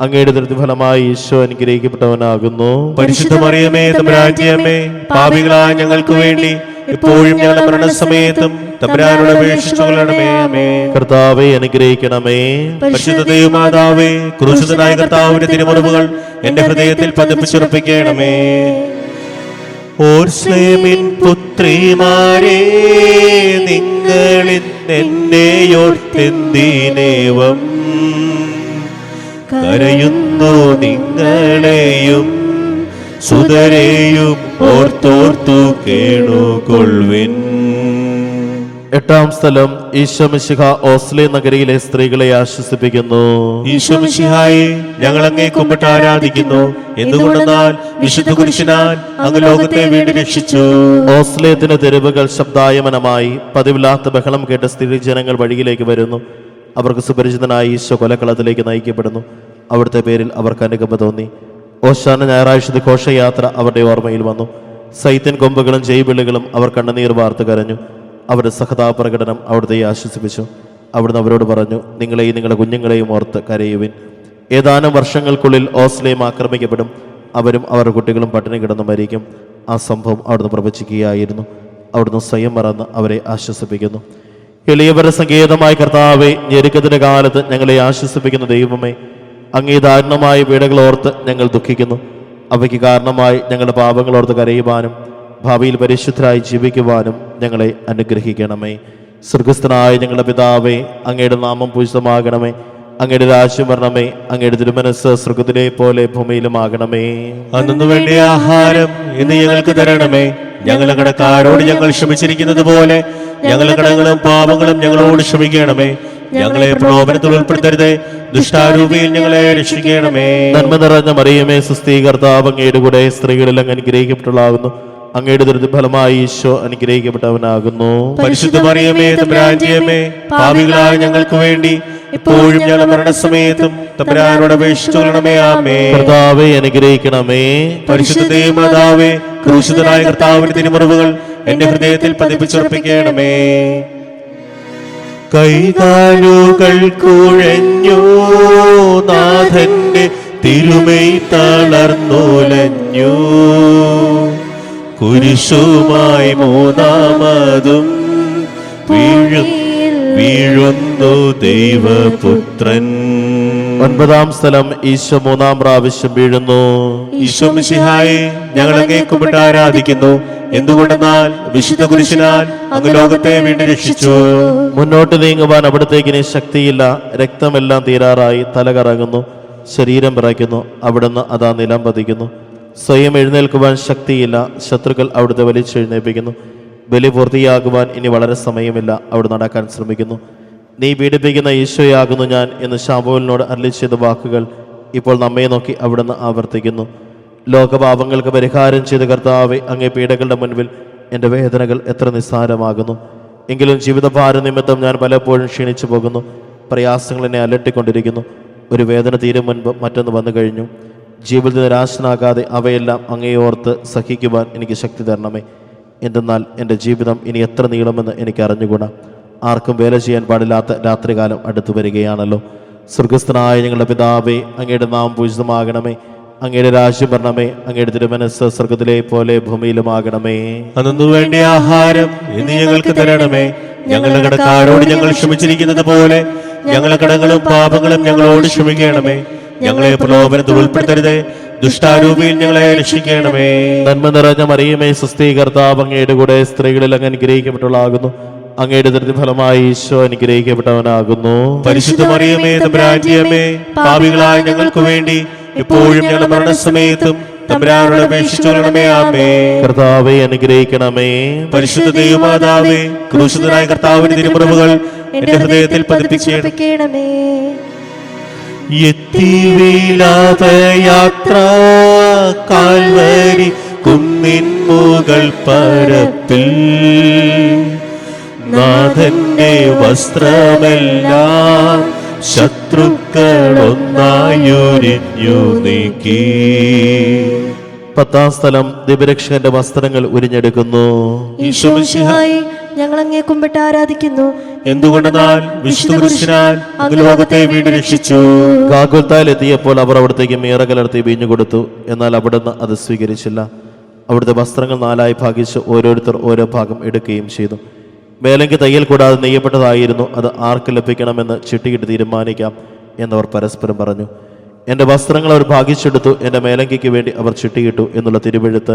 അങ്ങയുടെ ദൃഢഫലമായി ഈശോ അനുഗ്രഹിക്കപ്പെട്ടവനാകുന്നു. പരിശുദ്ധ മറിയമേ, തമ്പുരാന്റെ അമ്മേ, പാപികളായ ഞങ്ങൾക്ക് വേണ്ടി ഇപ്പോഴും ഞങ്ങളുടെ മരണസമയത്തും തമ്പുരാനോട് അപേക്ഷിച്ചുകൊള്ളണമേ. ആമേൻ. കർത്താവെ അനുഗ്രഹിക്കണമേ. പരിശുദ്ധ ദൈവമാതാവേ, ക്രൂശിതനായ കർത്താവിന്റെ തിരുമുറിവുകൾ എന്റെ ഹൃദയത്തിൽ പതിപ്പിച്ചുറപ്പിക്കണമേ. ഓർസ്ലേമിൻ പുത്രിമാരേ, നിങ്ങളിൽ എന്നെയോർത്തെന്തിനേവം കരയുന്നു. നിങ്ങളെയും സുതരെയും ഓർത്തോർത്തു കേണുകൊള്ളുവിൻ. എട്ടാം സ്ഥലം, ഈശോ മിശിഹ ഓസ്ലെ നഗരിയിലെ സ്ത്രീകളെ ആശ്വസിപ്പിക്കുന്നു. ഈശോ മിശിഹായെ, ഞങ്ങൾ അങ്ങേ കുമ്പിട്ട് ആരാധിക്കുന്നു. എന്തുകൊണ്ടെന്നാൽ വിശുദ്ധ പുരുഷനാൽ അങ്ങ് ലോകത്തെ വീണ്ടും രക്ഷിച്ചു. ഓസ്ലേത്തിന്റെ തെരുവുകൾ ശബ്ദായമനമായി. പതിവില്ലാത്ത ബഹളം കേട്ട് സ്ത്രീജനങ്ങൾ വഴിയിലേക്ക് വരുന്നു. അവർക്ക് സുപരിചിതനായ ഈശോ കൊലക്കളത്തിലേക്ക് നയിക്കപ്പെടുന്നു. അവിടുത്തെ പേരിൽ അവർക്ക് അനുകമ്പ തോന്നി. ഓശാന ഞായറാഴ്ചത്തെ ഘോഷയാത്ര അവരുടെ ഓർമ്മയിൽ വന്നു. സൈത്യൻ കൊമ്പുകളും ജയ്വിളികളും അവർ കണ്ണുനീർ വാർത്ത് കരഞ്ഞു. അവരുടെ സഹതാപ്രകടനം അവിടുത്തെ ആശ്വസിപ്പിച്ചു. അവിടുന്ന് അവരോട് പറഞ്ഞു, നിങ്ങളെയും നിങ്ങളുടെ കുഞ്ഞുങ്ങളെയും ഓർത്ത് കരയുവിൻ. ഏതാനും വർഷങ്ങൾക്കുള്ളിൽ ഓസ്ലേം ആക്രമിക്കപ്പെടും. അവരും അവരുടെ കുട്ടികളും പട്ടിണി കിടന്ന് മരിക്കും. ആ സംഭവം അവിടുന്ന് പ്രവചിക്കുകയായിരുന്നു. അവിടുന്ന് സ്വയം മറന്ന് അവരെ ആശ്വസിപ്പിക്കുന്നു. എളിയവരുടെ സങ്കേതമായ കർത്താവെ, ഞെരുക്കത്തിന്റെ കാലത്ത് ഞങ്ങളെ ആശ്വസിപ്പിക്കുന്ന ദൈവമേ, അങ്ങേ ദാരുണമായ പീഡകളോർത്ത് ഞങ്ങൾ ദുഃഖിക്കുന്നു. അവയ്ക്ക് കാരണമായി ഞങ്ങളുടെ പാപങ്ങളോർത്ത് കരയുവാനും ഭാവിയിൽ പരിശുദ്ധരായി ജീവിക്കുവാനും ഞങ്ങളെ അനുഗ്രഹിക്കണമേ. സ്വർഗസ്ഥനായ ഞങ്ങളുടെ പിതാവേ, അങ്ങയുടെ നാമം പൂജിതമാകണമേ. അങ്ങയുടെ രാജ്യം വരണമേ. അങ്ങയുടെ തിരുമനസ്സ് സ്വർഗത്തിലെ പോലെ ഭൂമിയിലുമാകണമേ. അന്നു വേണ്ട ആഹാരം ഇന്ന് ഞങ്ങൾക്ക് തരണമേ. ഞങ്ങളുടെ കടക്കാരോട് ഞങ്ങൾ ക്ഷമിച്ചിരിക്കുന്നത് പോലെ ഞങ്ങളുടെ കടങ്ങളും പാപങ്ങളും ഞങ്ങളോട് ക്ഷമിക്കണമേ. ഞങ്ങളെ പ്രലോഭനത്തിൽ ഉൾപ്പെടുത്തരുതേ, ദുഷ്ടാരൂപിയിൽ ഞങ്ങളെ രക്ഷിക്കണമേ. നന്മ നിറഞ്ഞ മറിയമേ, സുസ്ഥീ, കർത്താവ് അങ്ങയുടെ കൂടെ സ്ത്രീകളിൽ അങ്ങ് അനുഗ്രഹിക്കപ്പെട്ടവളാകുന്നു. അങ്ങയുടെ ദുരിതഫലമായി ഈശോ അനുഗ്രഹിക്കപ്പെട്ടവനാകുന്നു. പരിശുദ്ധ മറിയമേ, തമ്പുരാന്റെ അമ്മേ, പാപികളായ ഞങ്ങൾക്ക് വേണ്ടി ഇപ്പോഴും ഞങ്ങളുടെ മരണസമയത്തും തമ്പുരാനോട് അപേക്ഷിച്ചുകൊള്ളണമേ. ആമേൻ. കർത്താവെ അനുഗ്രഹിക്കണമേ. പരിശുദ്ധ ദൈവമാതാവേ, ക്രൂശിതനായ കർത്താവിന്റെ തിരുമുറിവുകൾ എന്റെ ഹൃദയത്തിൽ പതിപ്പിച്ചുറപ്പിക്കണമേ. കൈകാലുകൾ കുഴഞ്ഞു, നാഥന്റെ തിരുമൈ തളർന്നുലഞ്ഞു. കുരിശുമായി മൂന്നാമതും വീഴുന്നു ദൈവപുത്രൻ. ഒൻപതാം സ്ഥലം, ഈശോ മൂന്നാം പ്രാവശ്യം വീഴുന്നു. ഈശോ മിശിഹായെ, ഞങ്ങൾ അങ്ങേ കുമ്പിട്ട് ആരാധിക്കുന്നു. എന്തുകൊണ്ടെന്നാൽ വിശുദ്ധ കുരിശിനാൽ അങ്ങ് ലോകത്തെ വീണ്ടും രക്ഷിച്ചു. മുന്നോട്ട് നീങ്ങുവാൻ അവിടത്തേക്ക് ഇനി ശക്തിയില്ല. രക്തമെല്ലാം തീരാറായി. തല കറങ്ങുന്നു, ശരീരം വിറയ്ക്കുന്നു. അവിടുന്ന് അതാ നിലം പതിക്കുന്നു. സ്വയം എഴുന്നേൽക്കുവാൻ ശക്തിയില്ല. ശത്രുക്കൾ അവിടുത്തെ വലിച്ചെഴുന്നേൽപ്പിക്കുന്നു. ബലി പൂർത്തിയാകുവാൻ ഇനി വളരെ സമയമില്ല. അവിടെ നടക്കാൻ ശ്രമിക്കുന്നു. നീ പീഡിപ്പിക്കുന്ന ഈശോയാകുന്നു ഞാൻ എന്ന് ശമൂവേലിനോട് അരുളി ചെയ്ത വാക്കുകൾ ഇപ്പോൾ നമ്മെ നോക്കി അവിടുന്ന് ആവർത്തിക്കുന്നു. ലോകപാപങ്ങൾക്ക് പരിഹാരം ചെയ്ത കർത്താവെ, അങ്ങേ പീഡകളുടെ മുൻപിൽ എൻ്റെ വേദനകൾ എത്ര നിസ്സാരമാകുന്നു. എങ്കിലും ജീവിതഭാര നിമിത്തം ഞാൻ പലപ്പോഴും ക്ഷീണിച്ചു പോകുന്നു. പ്രയാസങ്ങൾ എന്നെ അലട്ടിക്കൊണ്ടിരിക്കുന്നു. ഒരു വേദന തീരും മുൻപ് മറ്റൊന്ന് വന്നു കഴിഞ്ഞു. ജീവിതത്തിൽ നിരാശനാകാതെ അവയെല്ലാം അങ്ങയോർത്ത് സഹിക്കുവാൻ എനിക്ക് ശക്തി തരണമേ. എന്തെന്നാൽ എൻ്റെ ജീവിതം ഇനി എത്ര നീളുമെന്ന് എനിക്ക് അറിഞ്ഞുകൂടാ. ആർക്കും വേല ചെയ്യാൻ പാടില്ലാത്ത രാത്രികാലം അടുത്തു വരികയാണല്ലോ. സ്വർഗസ്ഥനായ ഞങ്ങളുടെ പിതാവേ, അങ്ങയുടെ നാമം പൂജിതമാകണമേ. അങ്ങയുടെ രാജ്യം വരണമേ. അങ്ങയുടെ തിരുമനസ് സ്വർഗത്തിലെ പോലെ ഭൂമിയിലുമാകണമേ. അന്നു വേണ്ട ആഹാരം ഇന്ന് ഞങ്ങൾക്ക് തരണമേ. ഞങ്ങളുടെ കടക്കാരോട് ഞങ്ങൾ ക്ഷമിച്ചിരിക്കുന്നത് പോലെ ഞങ്ങളുടെ കടങ്ങളും പാപങ്ങളും ഞങ്ങളോട് ക്ഷമിക്കണമേ. ഞങ്ങളെ പ്രലോഭനത്തിൽ ഉൾപ്പെടുത്തരുതേ, ദുഷ്ടാരൂപിയിൽ ഞങ്ങളെ രക്ഷിക്കണമേ. നന്മ നിറഞ്ഞ മറിയമേ, സ്വസ്തി, കർത്താവ് അങ്ങയുടെ കൂടെ സ്ത്രീകളിൽ അങ്ങ് അനുഗ്രഹിക്കപ്പെട്ടവളാകുന്നു. അങ്ങയുടെ ഫലമായി ഈശോ അനുഗ്രഹിക്കപ്പെട്ടവനാകുന്നു. പരിശുദ്ധ മറിയമേ, തമ്പുരാന്റെ അമ്മേ, പാപികളായ ഞങ്ങൾക്ക് വേണ്ടി ഇപ്പോഴും ഞങ്ങളുടെ മരണസമയത്തും തമ്പുരാനോട് അപേക്ഷിച്ചുകൊള്ളണമേ. ആമേൻ. കർത്താവെ അനുഗ്രഹിക്കണമേ. പരിശുദ്ധ ദൈവമാതാവേ, ക്രൂശിതനായ കർത്താവിന്റെ തിരുമുറിവുകൾ എന്റെ ഹൃദയത്തിൽ പതിപ്പിക്കണമേ. യാത്ര കാൽവരി കുന്നിൻ മുകൾ പരപ്പിൽ നാഥന്റെ വസ്ത്രമെല്ലാം ശത്രുക്കളൊന്നായുരിഞ്ഞു നീക്കി. 10-ാം സ്ഥലം ദിവ്യരക്ഷകന്റെ വസ്ത്രങ്ങൾ ഉരിഞ്ഞെടുക്കുന്നു. ഈശോ മിശിഹായെ, ഞങ്ങൾ അങ്ങേ കുമ്പിട്ട് ആരാധിക്കുന്നു. എന്തുകൊണ്ടെന്നാൽ വിശുദ്ധ കുരിശിനാൽ അങ്ങ് ലോകത്തെ വീണ്ടും രക്ഷിച്ചു. ഗാഗുൽത്തായിൽ എത്തിയപ്പോൾ അവർ അവിടത്തേക്ക് മീറ കലർത്തി വീഞ്ഞു കൊടുത്തു. എന്നാൽ അവിടുന്ന് അത് സ്വീകരിച്ചില്ല. അവിടുത്തെ വസ്ത്രങ്ങൾ 4 ഭാഗിച്ച് ഓരോരുത്തർ ഓരോ ഭാഗം എടുക്കുകയും ചെയ്തു. മേലങ്കി തയ്യൽ കൂടാതെ നെയ്യപ്പെട്ടതായിരുന്നു. അത് ആർക്ക് ലഭിക്കണമെന്ന് ചിട്ടിയിട്ട് തീരുമാനിക്കാം എന്നവർ പരസ്പരം പറഞ്ഞു. എൻ്റെ വസ്ത്രങ്ങൾ അവർ ഭാഗിച്ചെടുത്തു, എൻ്റെ മേലങ്കിക്ക് വേണ്ടി അവർ ചിട്ടിയിട്ടു എന്നുള്ള തിരുവെഴുത്ത്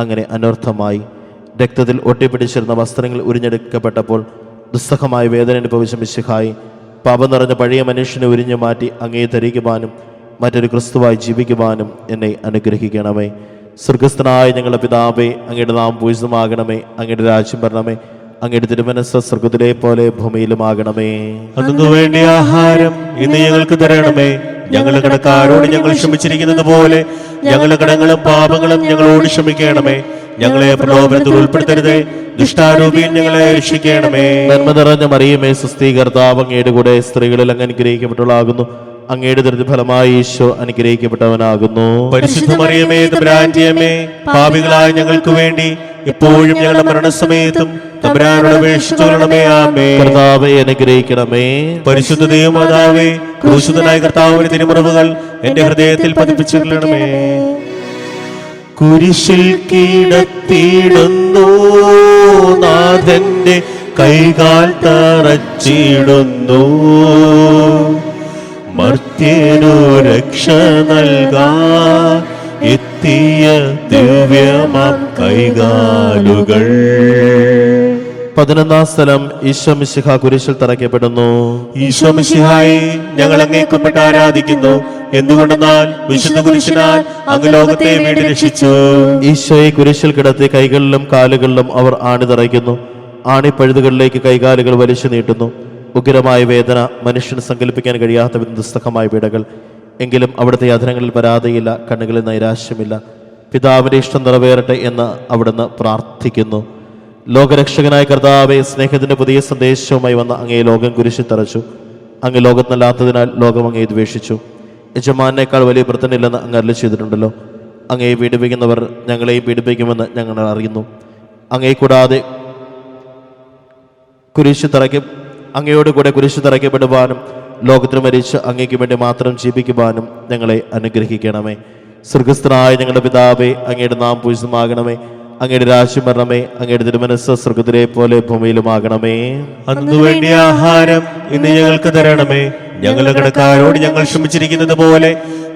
അങ്ങനെ അനർത്ഥമായി. രക്തത്തിൽ ഒട്ടിപ്പിടിച്ചിരുന്ന വസ്ത്രങ്ങൾ ഉരിഞ്ഞെടുക്കപ്പെട്ടപ്പോൾ ദുസ്സഹമായ വേദന അനുഭവിച്ച മിശിഹായി, പാപം നിറഞ്ഞ പഴയ മനുഷ്യനെ ഉരിഞ്ഞു മാറ്റി അങ്ങയെ ധരിക്കുവാനും മറ്റൊരു ക്രിസ്തുവായി ജീവിക്കുവാനും എന്നെ അനുഗ്രഹിക്കണമേ. സ്വർഗസ്ഥനായ ഞങ്ങളുടെ പിതാവേ, അങ്ങയുടെ നാമം പൂജിതമാകണമേ. അങ്ങയുടെ രാജ്യം വരണമേ. അങ്ങയുടെ തിരുമനസ്സ് സ്വർഗത്തിലെ പോലെ ഭൂമിയിലുമാകണമേ. അന്നു വേണ്ട ആഹാരം ഇന്ന് ഞങ്ങൾക്ക് തരണമേ. ഞങ്ങളുടെ കടക്കാരോട് ഞങ്ങൾ ക്ഷമിച്ചിരിക്കുന്നത് പോലെ ഞങ്ങളുടെ കടങ്ങളും പാപങ്ങളും ഞങ്ങളോട് ക്ഷമിക്കണമേ. ഞങ്ങളെ പ്രലോഭനത്തിൽ ഉൾപ്പെടുത്തരുതേ, ദുഷ്ടാരൂപിയിൽ ഞങ്ങളെ രക്ഷിക്കണമേ. നന്മ നിറഞ്ഞ മറിയമേ, സ്വസ്തി, കർത്താവ് അങ്ങയുടെ കൂടെ സ്ത്രീകളിൽ അങ്ങ് അനുഗ്രഹിക്കപ്പെട്ടവളാകുന്നു. അങ്ങയുടെ ഫലമായി ഈശോ അനുഗ്രഹിക്കപ്പെട്ടവനാകുന്നു. പരിശുദ്ധ മറിയമേ, തമ്പുരാന്റെ അമ്മേ, പാപികളായ ഞങ്ങൾക്ക് വേണ്ടി ഇപ്പോഴും ഞങ്ങളുടെ മരണസമയത്തും തമ്പുരാനോട് അപേക്ഷിച്ചുകൊള്ളണമേ. ആമേൻ. കർത്താവെ അനുഗ്രഹിക്കണമേ. പരിശുദ്ധ ദൈവമാതാവേ, ക്രൂശിതനായ കർത്താവിന്റെ തിരുമുറിവുകൾ എന്റെ ഹൃദയത്തിൽ പതിപ്പിച്ചിടണമേ. കുരിശിൽ കിടത്തിയിടുന്നു നാഥന്റെ കൈകാൽ തറച്ചിടുന്നു. മർത്യനു രക്ഷ നൽകാൻ എത്തിയ ദിവ്യമാം കൈകാലുകൾ. 11-ാം സ്ഥലം ഈശോ മിശിഹാ കുരിശിൽ തറയ്ക്കപ്പെടുന്നു. ഈശോ മിശിഹായെ, ഞങ്ങൾ അങ്ങേ കുമ്പിട്ട് ആരാധിക്കുന്നു. എന്തുകൊണ്ടെന്നാൽ വിശുദ്ധ കുരിശിനാൽ അങ്ങ് ലോകത്തെ വീണ്ടും രക്ഷിച്ചു. ഈശോയെ കുരിശിൽ കിടത്തി കൈകളിലും കാലുകളിലും അവർ ആണി തറയ്ക്കുന്നു. ആണിപ്പഴുതുകളിലേക്ക് കൈകാലുകൾ വലിച്ചു നീട്ടുന്നു. ഉഗ്രമായ വേദന, മനുഷ്യന് സങ്കല്പിക്കാൻ കഴിയാത്ത വിധം ദുസ്സഹമായ പീഡകൾ. എങ്കിലും അവിടുത്തെ അധരങ്ങളിൽ പരാതിയില്ല, കണ്ണുകളിൽ നൈരാശ്യമില്ല. പിതാവിന്റെ ഇഷ്ടം നിറവേറട്ടെ എന്ന് അവിടുന്ന് പ്രാർത്ഥിക്കുന്നു. ലോകരക്ഷകനായ കർത്താവെ, സ്നേഹത്തിന്റെ പുതിയ സന്ദേശവുമായി വന്ന അങ്ങയെ ലോകം കുരിശിൽ തറച്ചു. അങ്ങ് ലോകത്തിനല്ലാത്തതിനാൽ ലോകം അങ്ങയെ ദ്വേഷിച്ചു. യജമാനേക്കാൾ വലിയ വൃത്തനില്ലെന്ന് അങ്ങ് അരുളി ചെയ്തിട്ടുണ്ടല്ലോ. അങ്ങയെ പീഡിപ്പിക്കുന്നവർ ഞങ്ങളെയും പീഡിപ്പിക്കുമെന്ന് ഞങ്ങൾ അറിയുന്നു. അങ്ങയെ കൂടാതെ അങ്ങയോട് കൂടെ കുരിശ് തറയ്ക്കപ്പെടുവാനും ലോകത്തിന് മരിച്ച് അങ്ങയ്ക്ക് വേണ്ടി മാത്രം ജീവിക്കുവാനും ഞങ്ങളെ അനുഗ്രഹിക്കണമേ. സ്വർഗസ്ഥനായ ഞങ്ങളുടെ പിതാവേ, അങ്ങയുടെ നാമം പൂജിതമാകണമേ. അങ്ങയുടെ രാജ്യം വരണമേ. അങ്ങയുടെ തിരുമനസ്സ് സ്വർഗത്തിലെ പോലെ ഭൂമിയിലുമാകണമേ. അന്നു വേണ്ട ആഹാരം ഇന്ന് ഞങ്ങൾക്ക് തരണമേ. ഞങ്ങളുടെ കടക്കാരോട് ഞങ്ങൾ ക്ഷമിച്ചിരിക്കുന്നത് പോലെ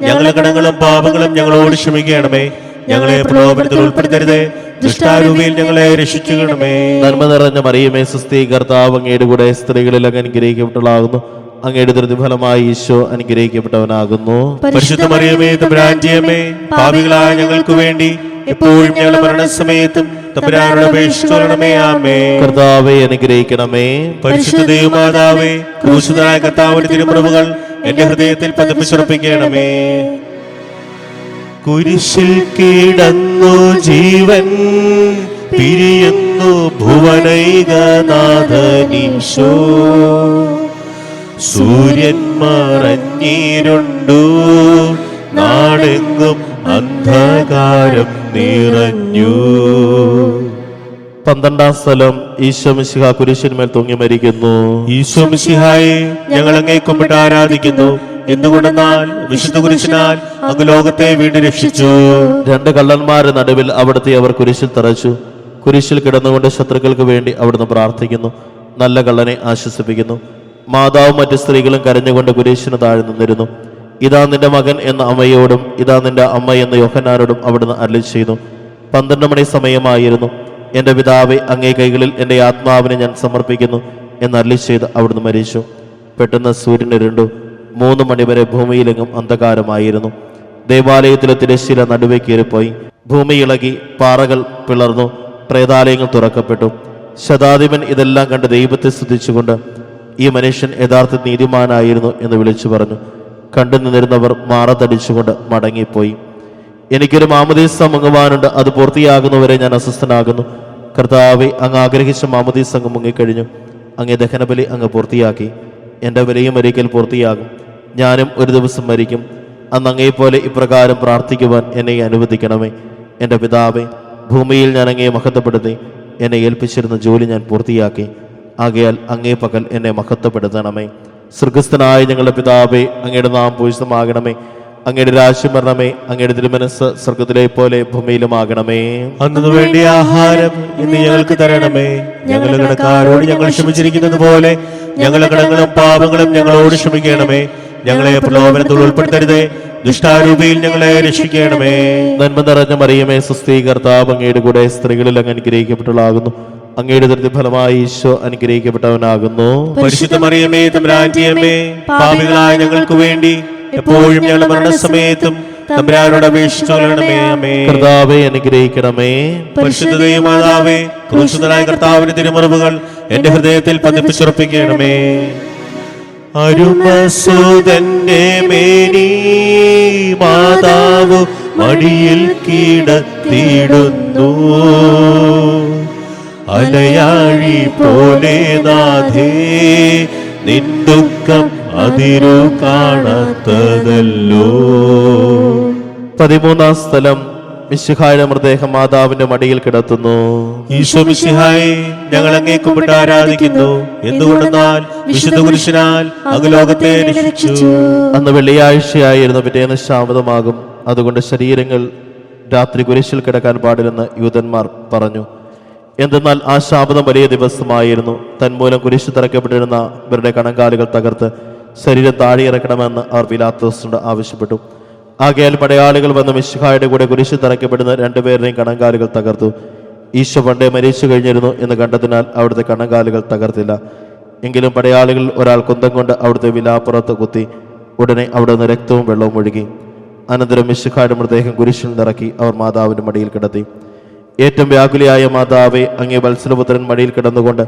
ഞങ്ങളുടെ കടങ്ങളും പാപങ്ങളും ഞങ്ങളോട് ക്ഷമിക്കണമേ. ഞങ്ങളെ പ്രലോഭനത്തിൽ ഉൾപ്പെടുത്തരുതേ, ദുഷ്ടാരൂപിയിൽ ഞങ്ങളെ രക്ഷിക്കണമേ. നന്മ നിറഞ്ഞ മറിയമേ, സ്വസ്തി, കർത്താവ് അങ്ങയുടെ കൂടെ സ്ത്രീകളിൽ അങ്ങ് അനുഗ്രഹിക്കപ്പെട്ടവളാകുന്നു. അങ്ങയുടെ ഫലമായി ഈശോ അനുഗ്രഹിക്കപ്പെട്ടവനാകുന്നു. പരിശുദ്ധ മറിയമേ, തമ്പുരാന്റെ അമ്മേ, പാപികളായ ഞങ്ങൾക്ക് വേണ്ടി എപ്പോഴും ഞങ്ങളുടെ മരണസമയത്തും തമ്പുരാനോട് അപേക്ഷിച്ചുകൊള്ളണമേ. ആമേൻ. കർത്താവെ അനുഗ്രഹിക്കണമേ. പരിശുദ്ധ ദൈവമാതാവേ, ക്രൂശിതനായ കർത്താവിന്റെ തിരുമുറിവുകൾ എന്റെ ഹൃദയത്തിൽ പതിപ്പിച്ചുറപ്പിക്കണമേ. കുരിശിൽ കിടന്നു ജീവൻ പിരിയുന്നു ഭുവനൈകനാഥനീശോ. സൂര്യൻ മറഞ്ഞിരുണ്ടു, നാടെങ്ങും അന്ധകാരം നിറഞ്ഞു. 12-ാം സ്ഥലം ഈശോ മിശിഹാ കുരിശിന്മേൽ തൂങ്ങി മരിക്കുന്നു. ഈശോ മിശിഹായെ, ഞങ്ങൾ അങ്ങേ കുമ്പിട്ട് ആരാധിക്കുന്നു. എന്തുകൊണ്ടെന്നാൽ വിശുദ്ധ കുരിശിനാൽ അങ്ങ് ലോകത്തെ വീണ്ടും രക്ഷിച്ചു. രണ്ട് കള്ളന്മാരുടെ നടുവിൽ അവിടുത്തെ അവർ കുരിശിൽ തറച്ചു. കുരിശിൽ കിടന്നുകൊണ്ട് ശത്രുക്കൾക്ക് വേണ്ടി അവിടുന്ന് പ്രാർത്ഥിക്കുന്നു. നല്ല കള്ളനെ ആശ്വസിപ്പിക്കുന്നു. മാതാവും മറ്റു സ്ത്രീകളും കരഞ്ഞുകൊണ്ട് കുരിശിന് താഴെ നിന്നിരുന്നു. ഇതാ നിന്റെ മകൻ എന്ന അമ്മയോടും ഇതാ നിന്റെ അമ്മ എന്ന യോഹന്നാനോടും അവിടുന്ന് അരുളി ചെയ്തു. 12 മണി സമയമായിരുന്നു. എൻ്റെ പിതാവേ, അങ്ങേ കൈകളിൽ എൻ്റെ ആത്മാവിനെ ഞാൻ സമർപ്പിക്കുന്നു എന്ന് അരുളി ചെയ്ത് അവിടുന്ന് മരിച്ചു. പെട്ടെന്ന് സൂര്യൻ ഇരുണ്ടു. 3 മണിവരെ ഭൂമിയിലെങ്ങും അന്ധകാരമായിരുന്നു. ദേവാലയത്തിലെ തിരശ്ശീല നടുവേ കയറിപ്പോയി. ഭൂമി ഇളകി, പാറകൾ പിളർന്നു, പ്രേതാലയങ്ങൾ തുറക്കപ്പെട്ടു. ശതാധിപൻ ഇതെല്ലാം കണ്ട് ദൈവത്തെ സ്തുതിച്ചുകൊണ്ട് ഈ മനുഷ്യൻ യഥാർത്ഥ നീതിമാനായിരുന്നു എന്ന് വിളിച്ചു പറഞ്ഞു. കണ്ടു നിന്നിരുന്നവർ മാറത്തടിച്ചുകൊണ്ട് മടങ്ങിപ്പോയി. എനിക്കൊരു മാമോദീസ മുങ്ങുവാനുണ്ട്, അത് പൂർത്തിയാകുന്നവരെ ഞാൻ അസ്വസ്ഥനാകുന്നു. കർത്താവെ, അങ്ങ് ആഗ്രഹിച്ച മാമോദീസ അങ്ങ് മുങ്ങിക്കഴിഞ്ഞു. അങ്ങേ ദഹനബലി അങ്ങ് പൂർത്തിയാക്കി. എൻ്റെ ബലിയും ഒരിക്കൽ പൂർത്തിയാകും. ഞാനും ഒരു ദിവസം മരിക്കും. അന്ന് അങ്ങേപ്പോലെ ഇപ്രകാരം പ്രാർത്ഥിക്കുവാൻ എന്നെ അനുവദിക്കണമേ. എൻ്റെ പിതാവേ, ഭൂമിയിൽ ഞാൻ അങ്ങയെ മഹത്വപ്പെടുത്തി. എന്നെ ഏൽപ്പിച്ചിരുന്ന ജോലി ഞാൻ പൂർത്തിയാക്കി. ആകയാൽ അങ്ങേ പകൽ എന്നെ മഹത്വപ്പെടുത്തണമേ. സ്വർഗസ്ഥനായ ഞങ്ങളുടെ പിതാവേ, അങ്ങയുടെ നാം പൂജിതമാകണമേ. അങ്ങയുടെ രാജ്യം വരണമേ. അങ്ങയുടെ തിരുമനസ്സ് സ്വർഗത്തിലെ പോലെ ഭൂമിയിലുമാകണമേ. അന്നു വേണ്ടിയ ആഹാരം ഇന്ന് ഞങ്ങൾക്ക് തരണമേ. ഞങ്ങളുടെ കടക്കാരോട് ഞങ്ങൾ ക്ഷമിച്ചിരിക്കുന്നത് പോലെ ഞങ്ങളുടെ കടങ്ങളും പാപങ്ങളും ഞങ്ങളോട് ക്ഷമിക്കണമേ. ഞങ്ങളെ പ്രലോഭനത്തിൽ ഉൾപ്പെടുത്തരുതേ, ദുഷ്ടാരൂപിയിൽ ഞങ്ങളെ രക്ഷിക്കണമേ. നന്മ നിറഞ്ഞ മറിയമേ, സ്വസ്തി, കർത്താവ് അങ്ങയുടെ കൂടെ സ്ത്രീകളിൽ അങ്ങ് അനുഗ്രഹിക്കപ്പെട്ടവളാകുന്നു. അങ്ങയുടെ ദൃഢ ഫലമായി ഈശോ അനുഗ്രഹിക്കപ്പെട്ടവനാകുന്നു. പരിശുദ്ധ മറിയമേ, തമ്പുരാന്റെ അമ്മേ, പാപികളായ ഞങ്ങൾക്ക് വേണ്ടി എപ്പോഴും ഞങ്ങളുടെ മരണസമയത്തും തമ്പുരാനോട് അപേക്ഷിച്ചുകൊള്ളണമേ. ആമേൻ. കർത്താവേ, അനുഗ്രഹിക്കണമേ. പരിശുദ്ധ ദൈവമാതാവേ, ക്രൂശിതനായ കർത്താവിന്റെ തിരുമുറിവുകൾ എന്റെ ഹൃദയത്തിൽ പതിപ്പിച്ചുറപ്പിക്കണമേ. അരുമസുതന്റെ മേനി മാതാവ് മടിയിൽ കിടത്തിയിടുന്നു. അലയാഴി പോലെ നാഥേ, നിൻ ദുഃഖം അതിരു കാണാത്തതല്ലോ. 13-ാം സ്ഥലം. മിശിഹായുടെ മൃതദേഹം മാതാവിന്റെ മടിയിൽ കിടത്തുന്നു. ഈശോ മിശിഹായെ, ഞങ്ങൾ അങ്ങേ കുമ്പിട്ട് ആരാധിക്കുന്നു. എന്തുകൊണ്ടെന്നാൽ വിശുദ്ധ കുരിശിനാൽ അങ്ങ് ലോകത്തെ രക്ഷിച്ചു. അന്ന് വെള്ളിയാഴ്ചയായിരുന്നു. പിറ്റേന്ന് ശാബതമാകും. അതുകൊണ്ട് ശരീരങ്ങൾ രാത്രി കുരിശിൽ കിടക്കാൻ പാടില്ലെന്ന് യൂതന്മാർ പറഞ്ഞു. എന്തെന്നാൽ ആ ശാബതം വലിയ ദിവസമായിരുന്നു. തന്മൂലം കുരിശ് തറയ്ക്കപ്പെട്ടിരുന്ന ഇവരുടെ കണങ്കാലുകൾ തകർത്ത് ശരീരം താഴെ ഇറക്കണമെന്ന് അവർ പിലാത്തോസിനോട് ആവശ്യപ്പെട്ടു. ആകയാൽ പടയാളികൾ വന്ന് മിശിഹായുടെ കൂടെ കുരിശിൽ തറയ്ക്കപ്പെടുന്ന 2 പേരുടെയും കണങ്കാലുകൾ തകർത്തു. ഈശോ പണ്ടേ മരിച്ചു കഴിഞ്ഞിരുന്നു എന്ന് കണ്ടതിനാൽ അവിടുത്തെ കണങ്കാലുകൾ തകർത്തില്ല. എങ്കിലും പടയാളികൾ ഒരാൾ കുന്തം കൊണ്ട് അവിടുത്തെ വിലാപ്പുറത്ത് കുത്തി. ഉടനെ അവിടെ നിന്ന് രക്തവും വെള്ളവും ഒഴുകി. അനന്തരം മിശിഹായുടെ മൃതദേഹം കുരിശിൽ നിറക്കി അവർ മാതാവിന്റെ മടിയിൽ കിടത്തി. ഏറ്റവും വ്യാകുലയായ മാതാവെ, അങ്ങേ വത്സലപുത്രൻ മടിയിൽ കിടന്നുകൊണ്ട്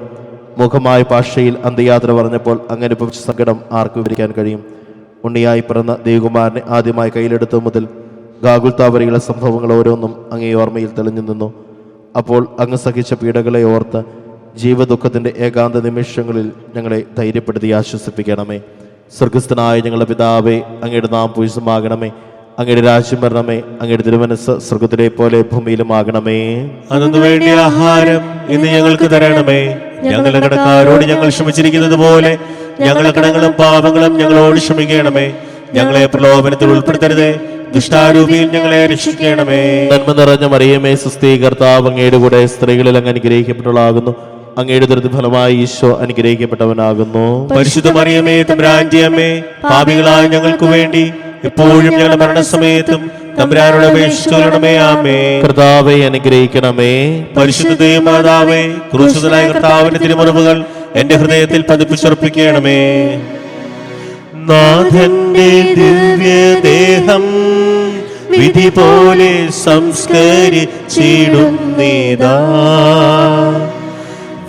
മുഖമായ ഭാഷയിൽ അന്ത്യയാത്ര പറഞ്ഞപ്പോൾ അങ്ങനെ അനുഭവിച്ച സങ്കടം ആർക്കും വിവരിക്കാൻ കഴിയും. ഉണ്ണിയായി പിറന്ന ദേവകുമാരനെ ആദ്യമായി കയ്യിലെടുത്തു മുതൽ ഗാഗുൽത്താ വരെയുള്ള സംഭവങ്ങൾ ഓരോന്നും അങ്ങേ ഓർമ്മയിൽ തെളിഞ്ഞു നിന്നു. അപ്പോൾ അങ്ങ് സഹിച്ച പീഡകളെ ഓർത്ത് ജീവദുഃഖത്തിന്റെ ഏകാന്ത നിമിഷങ്ങളിൽ ഞങ്ങളെ ധൈര്യപ്പെടുത്തി ആശ്വസിപ്പിക്കണമേ. സ്വർഗസ്ഥനായ ഞങ്ങളുടെ പിതാവേ, അങ്ങയുടെ നാം പൂജിതമാകണമേ. അങ്ങയുടെ രാജ്യം വരണമേ. അങ്ങയുടെ തിരുമനസ്സ് സ്വർഗത്തിലെ പോലെ ഭൂമിയിലുമാകണമേ. അന്നു വേണ്ടിയ ആഹാരം ഇന്ന് ഞങ്ങൾക്ക് തരണമേ. ഞങ്ങളുടെ കടക്കാരോട് ഞങ്ങൾ ക്ഷമിച്ചിരിക്കുന്നത് പോലെ ഞങ്ങളുടെ കടങ്ങളും പാപങ്ങളും ഞങ്ങളോട് ക്ഷമിക്കണമേ. ഞങ്ങളെ പ്രലോഭനത്തിൽ ഉൾപ്പെടുത്തരുതേ, ദുഷ്ടാരൂപിയിൽ ഞങ്ങളെ രക്ഷിക്കണമേ. നന്മ നിറഞ്ഞ മറിയമേ, സ്വസ്തി, കർത്താവ് അങ്ങയുടെ കൂടെ സ്ത്രീകളിൽ അങ്ങ് അനുഗ്രഹിക്കപ്പെട്ടവളാകുന്നു. അങ്ങയുടെ ദൃഢ ഫലമായി ഈശോ അനുഗ്രഹിക്കപ്പെട്ടവനാകുന്നു. പരിശുദ്ധ മറിയമേ, തമ്പുരാന്റെ അമ്മേ, പാപികളായ ഞങ്ങൾക്ക് വേണ്ടി എപ്പോഴും ഞങ്ങളുടെ മരണസമയത്തും തമ്പുരാനോട് അപേക്ഷിച്ചുകൊള്ളണമേ. ആമേൻ. കർത്താവേ, അനുഗ്രഹിക്കണമേ. പരിശുദ്ധ ദൈവമാതാവേ, ക്രൂശിതനായ കർത്താവിന്റെ തിരുമുറിവുകൾ എന്റെ ഹൃദയത്തിൽ പതിപ്പിച്ചുറപ്പിക്കണമേ. നാഥന്റെ ദിവ്യദേഹം വിധി പോലെ സംസ്കരിച്ചിടുന്നീതാ.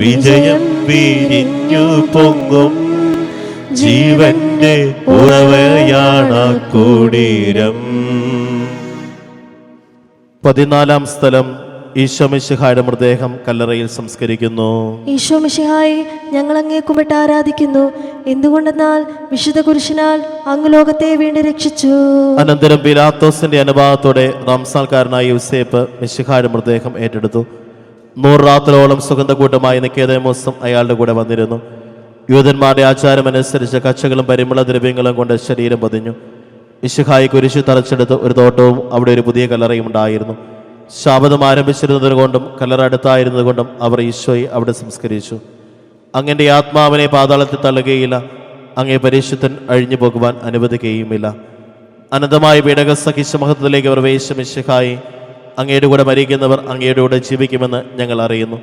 വിജയം വിരിഞ്ഞു പൊങ്ങും ജീവന്റെ ഉറവയാണ് കുടീരം. 14-ാം സ്ഥലം. ഈശോ മിശിഹായുടെ മൃതദേഹം കല്ലറയിൽ സംസ്കരിക്കുന്നു. ഈശോ മിശിഹായെ, ഞങ്ങൾ അങ്ങേ കുമ്പിട്ട് ആരാധിക്കുന്നു. എന്തുകൊണ്ടെന്നാൽ വിശുദ്ധ കുരിശിനാൽ അങ്ങ് ലോകത്തെ വീണ്ടും രക്ഷിച്ചു. അനന്തരം പിലാത്തോസിന്റെ അനുഭവത്തോടെ റംസാൽക്കാരനായ യൂസേപ്പ് മിശിഹായുടെ മൃതദേഹം ഏറ്റെടുത്തു. 100 രാത്രിയോളം സുഗന്ധകൂട്ടമായി നിക്കേദേമോസും അയാളുടെ കൂടെ വന്നിരുന്നു. യൂതന്മാരുടെ ആചാരമനുസരിച്ച് കച്ചകളും പരിമള ദ്രവ്യങ്ങളും കൊണ്ട് ശരീരം പൊതിഞ്ഞു. മിശിഹായി കുരിശു തറച്ചെടുത്ത് ഒരു തോട്ടവും അവിടെ ഒരു പുതിയ കല്ലറയും ഉണ്ടായിരുന്നു. ശാബദം ആരംഭിച്ചിരുന്നതുകൊണ്ടും കല്ലറ അടുത്തായിരുന്നതുകൊണ്ടും അവർ ഈശോയെ അവിടെ സംസ്കരിച്ചു. അങ്ങൻ്റെ ആത്മാവിനെ പാതാളത്തിൽ തള്ളുകയില്ല, അങ്ങേ പരിശുദ്ധൻ അഴിഞ്ഞു പോകുവാൻ അനുവദിക്കുകയുമില്ല. അനന്തമായ പീഡകസഹിച്ച മഹത്വത്തിലേക്ക് അവർ വേശ മിശിഹായി, അങ്ങയുടെ കൂടെ മരിക്കുന്നവർ അങ്ങയുടെ കൂടെ ജീവിക്കുമെന്ന് ഞങ്ങൾ അറിയുന്നു.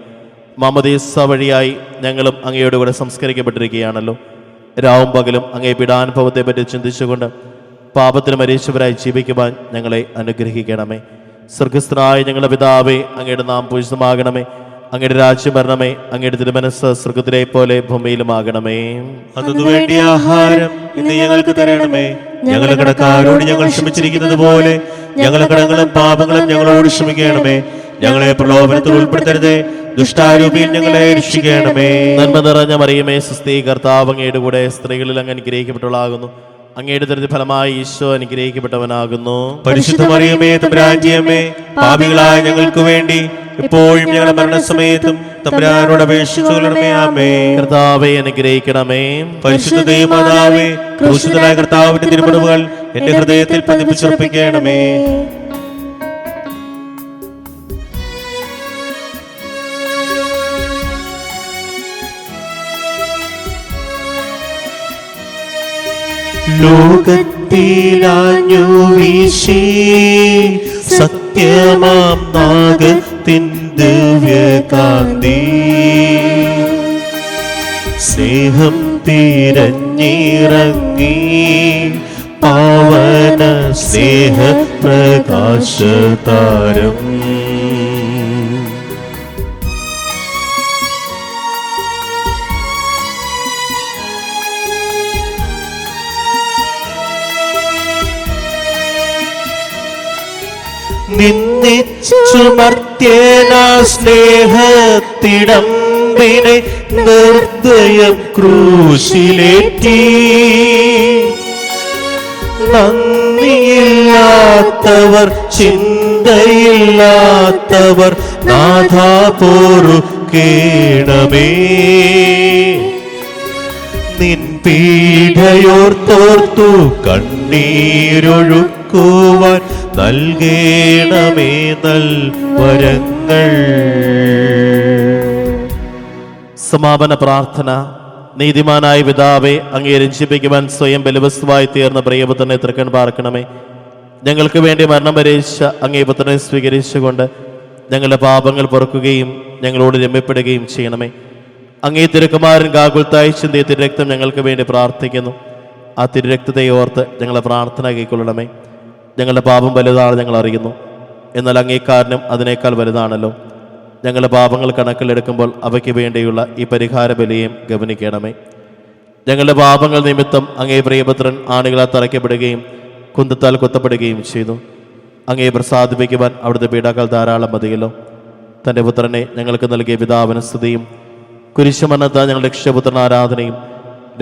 മാമോദീസ വഴിയായി ഞങ്ങളും അങ്ങയുടെ കൂടെ സംസ്കരിക്കപ്പെട്ടിരിക്കുകയാണല്ലോ. രാവും പകലും അങ്ങേ പീഡാനുഭവത്തെപ്പറ്റി ചിന്തിച്ചുകൊണ്ട് പാപത്തിന് മരിച്ചവരായി ജീവിക്കുവാൻ ഞങ്ങളെ അനുഗ്രഹിക്കണമേ. സ്വർഗസ്ഥനായ ഞങ്ങളുടെ പിതാവേ, അങ്ങയുടെ നാം പൂജിതമാകണമേ. അങ്ങയുടെ രാജ്യം വരണമേ. അങ്ങയുടെ തിരുമനസ്സ് സ്വർഗത്തിലെ പോലെ ഭൂമിയിലുമാകണമേ. അതിനുവേണ്ടി ആഹാരം ഇന്ന് ഞങ്ങൾക്ക് തരണമേ. ഞങ്ങളുടെ കടക്കാരോട് ഞങ്ങൾ ക്ഷമിച്ചിരിക്കുന്നത് പോലെ ഞങ്ങളുടെ കടങ്ങളും പാപങ്ങളും ഞങ്ങളോട് ക്ഷമിക്കണമേ. ഞങ്ങളെ പ്രലോഭനത്തിൽ ഉൾപ്പെടുത്തരുതേ, ദുഷ്ടാരൂപിയിൽ ഞങ്ങളെ രക്ഷിക്കണമേ. നന്മ നിറഞ്ഞ മറിയമേ, സുസ്ഥീ, കർത്താവ് അങ്ങയുടെ കൂടെ സ്ത്രീകളിൽ അങ്ങ് അനുഗ്രഹിക്കപ്പെട്ടവളാകുന്നു. അങ്ങയുടെ ദരിദ്ര ഫലമായി ഈശോ അനുഗ്രഹിക്കപ്പെട്ടവനാകുന്നു. പരിശുദ്ധ മറിയമേ, തമ്പുരാന്റെ അമ്മേ, പാപികളായ ഞങ്ങൾക്ക് വേണ്ടി ഇപ്പോഴും ഞങ്ങളുടെ മരണസമയത്തും തമ്പുരാനോട് അപേക്ഷിച്ചുകൊള്ളണമേ. ആമേൻ. കർത്താവെ അനുഗ്രഹിക്കണമേ. പരിശുദ്ധ ദൈവമാതാവേ, ക്രൂശിതനായ കർത്താവിന്റെ തിരുമുറിവുകൾ എന്റെ ഹൃദയത്തിൽ പതിപ്പിച്ചുറപ്പിക്കണമേ. ലോകത്തിലാഞ്ഞു വീശി സത്യമാം നാഗത്തിൻ ദിവ്യകാന്തി, സ്നേഹം തിരഞ്ഞിറങ്ങി പാവന സ്നേഹ പ്രകാശതാരം. നിന്നിച്ചുമർത്യന സ്നേഹത്തിടമ്പിനെ നിർദ്ദയം ക്രൂശിലേറ്റി, നന്ദിയില്ലാത്തവർ ചിന്തയില്ലാത്തവർ നാഥാ പൊറുക്കേണമേ. നിൻ പീഡയോർത്തോർത്തു കണ്ണീരൊഴുക്കുവാൻ നൽകേണമേ നൽവരങ്ങൾ. സമാപന പ്രാർത്ഥന. നീതിമാനായ പിതാവേ, അങ്ങേ രഞ്ജിപ്പിക്കുവാൻ സ്വയം ബലവസ്തുവായി തീർന്ന പ്രിയപുത്രനെ തൃക്കൺ പാർക്കണമേ. ഞങ്ങൾക്ക് വേണ്ടി മരണം വരേച്ച അങ്ങേ പുത്രനെ സ്വീകരിച്ചുകൊണ്ട് ഞങ്ങളുടെ പാപങ്ങൾ പൊറുക്കുകയും ഞങ്ങളോട് രമ്യപ്പെടുകയും ചെയ്യണമേ. അങ്ങേ തിരുക്കുമാരൻ ഗാകുൽത്തായി ചിന്തിയ തിരുരക്തം ഞങ്ങൾക്ക് വേണ്ടി പ്രാർത്ഥിക്കുന്നു. ആ തിരുരക്തത്തെ ഓർത്ത് ഞങ്ങളെ പ്രാർത്ഥന കൈക്കൊള്ളണമേ. ഞങ്ങളുടെ പാപം വലുതാണ് ഞങ്ങൾ അറിയുന്നു, എന്നാൽ അങ്ങേക്കാരനും അതിനേക്കാൾ വലുതാണല്ലോ. ഞങ്ങളുടെ പാപങ്ങൾ കണക്കിലെടുക്കുമ്പോൾ അവയ്ക്ക് വേണ്ടിയുള്ള ഈ പരിഹാര ബലിയും ഗവനിക്കണമേ. ഞങ്ങളുടെ പാപങ്ങൾ നിമിത്തം അങ്ങേ പ്രിയപുത്രൻ ആണികളാൽ തറയ്ക്കപ്പെടുകയും കുന്തത്താൽ കുത്തപ്പെടുകയും ചെയ്തു. അങ്ങേ പ്രസാദിപ്പിക്കുവാൻ അവിടുത്തെ പീഡാക്കൾ ധാരാളം മതിയല്ലോ. തൻ്റെ പുത്രനെ ഞങ്ങൾക്ക് നൽകിയ പിതാവിന് സ്തുതിയും കുരിശുമരണത്താൽ ഞങ്ങളുടെ രക്ഷപുത്രൻ ആരാധനയും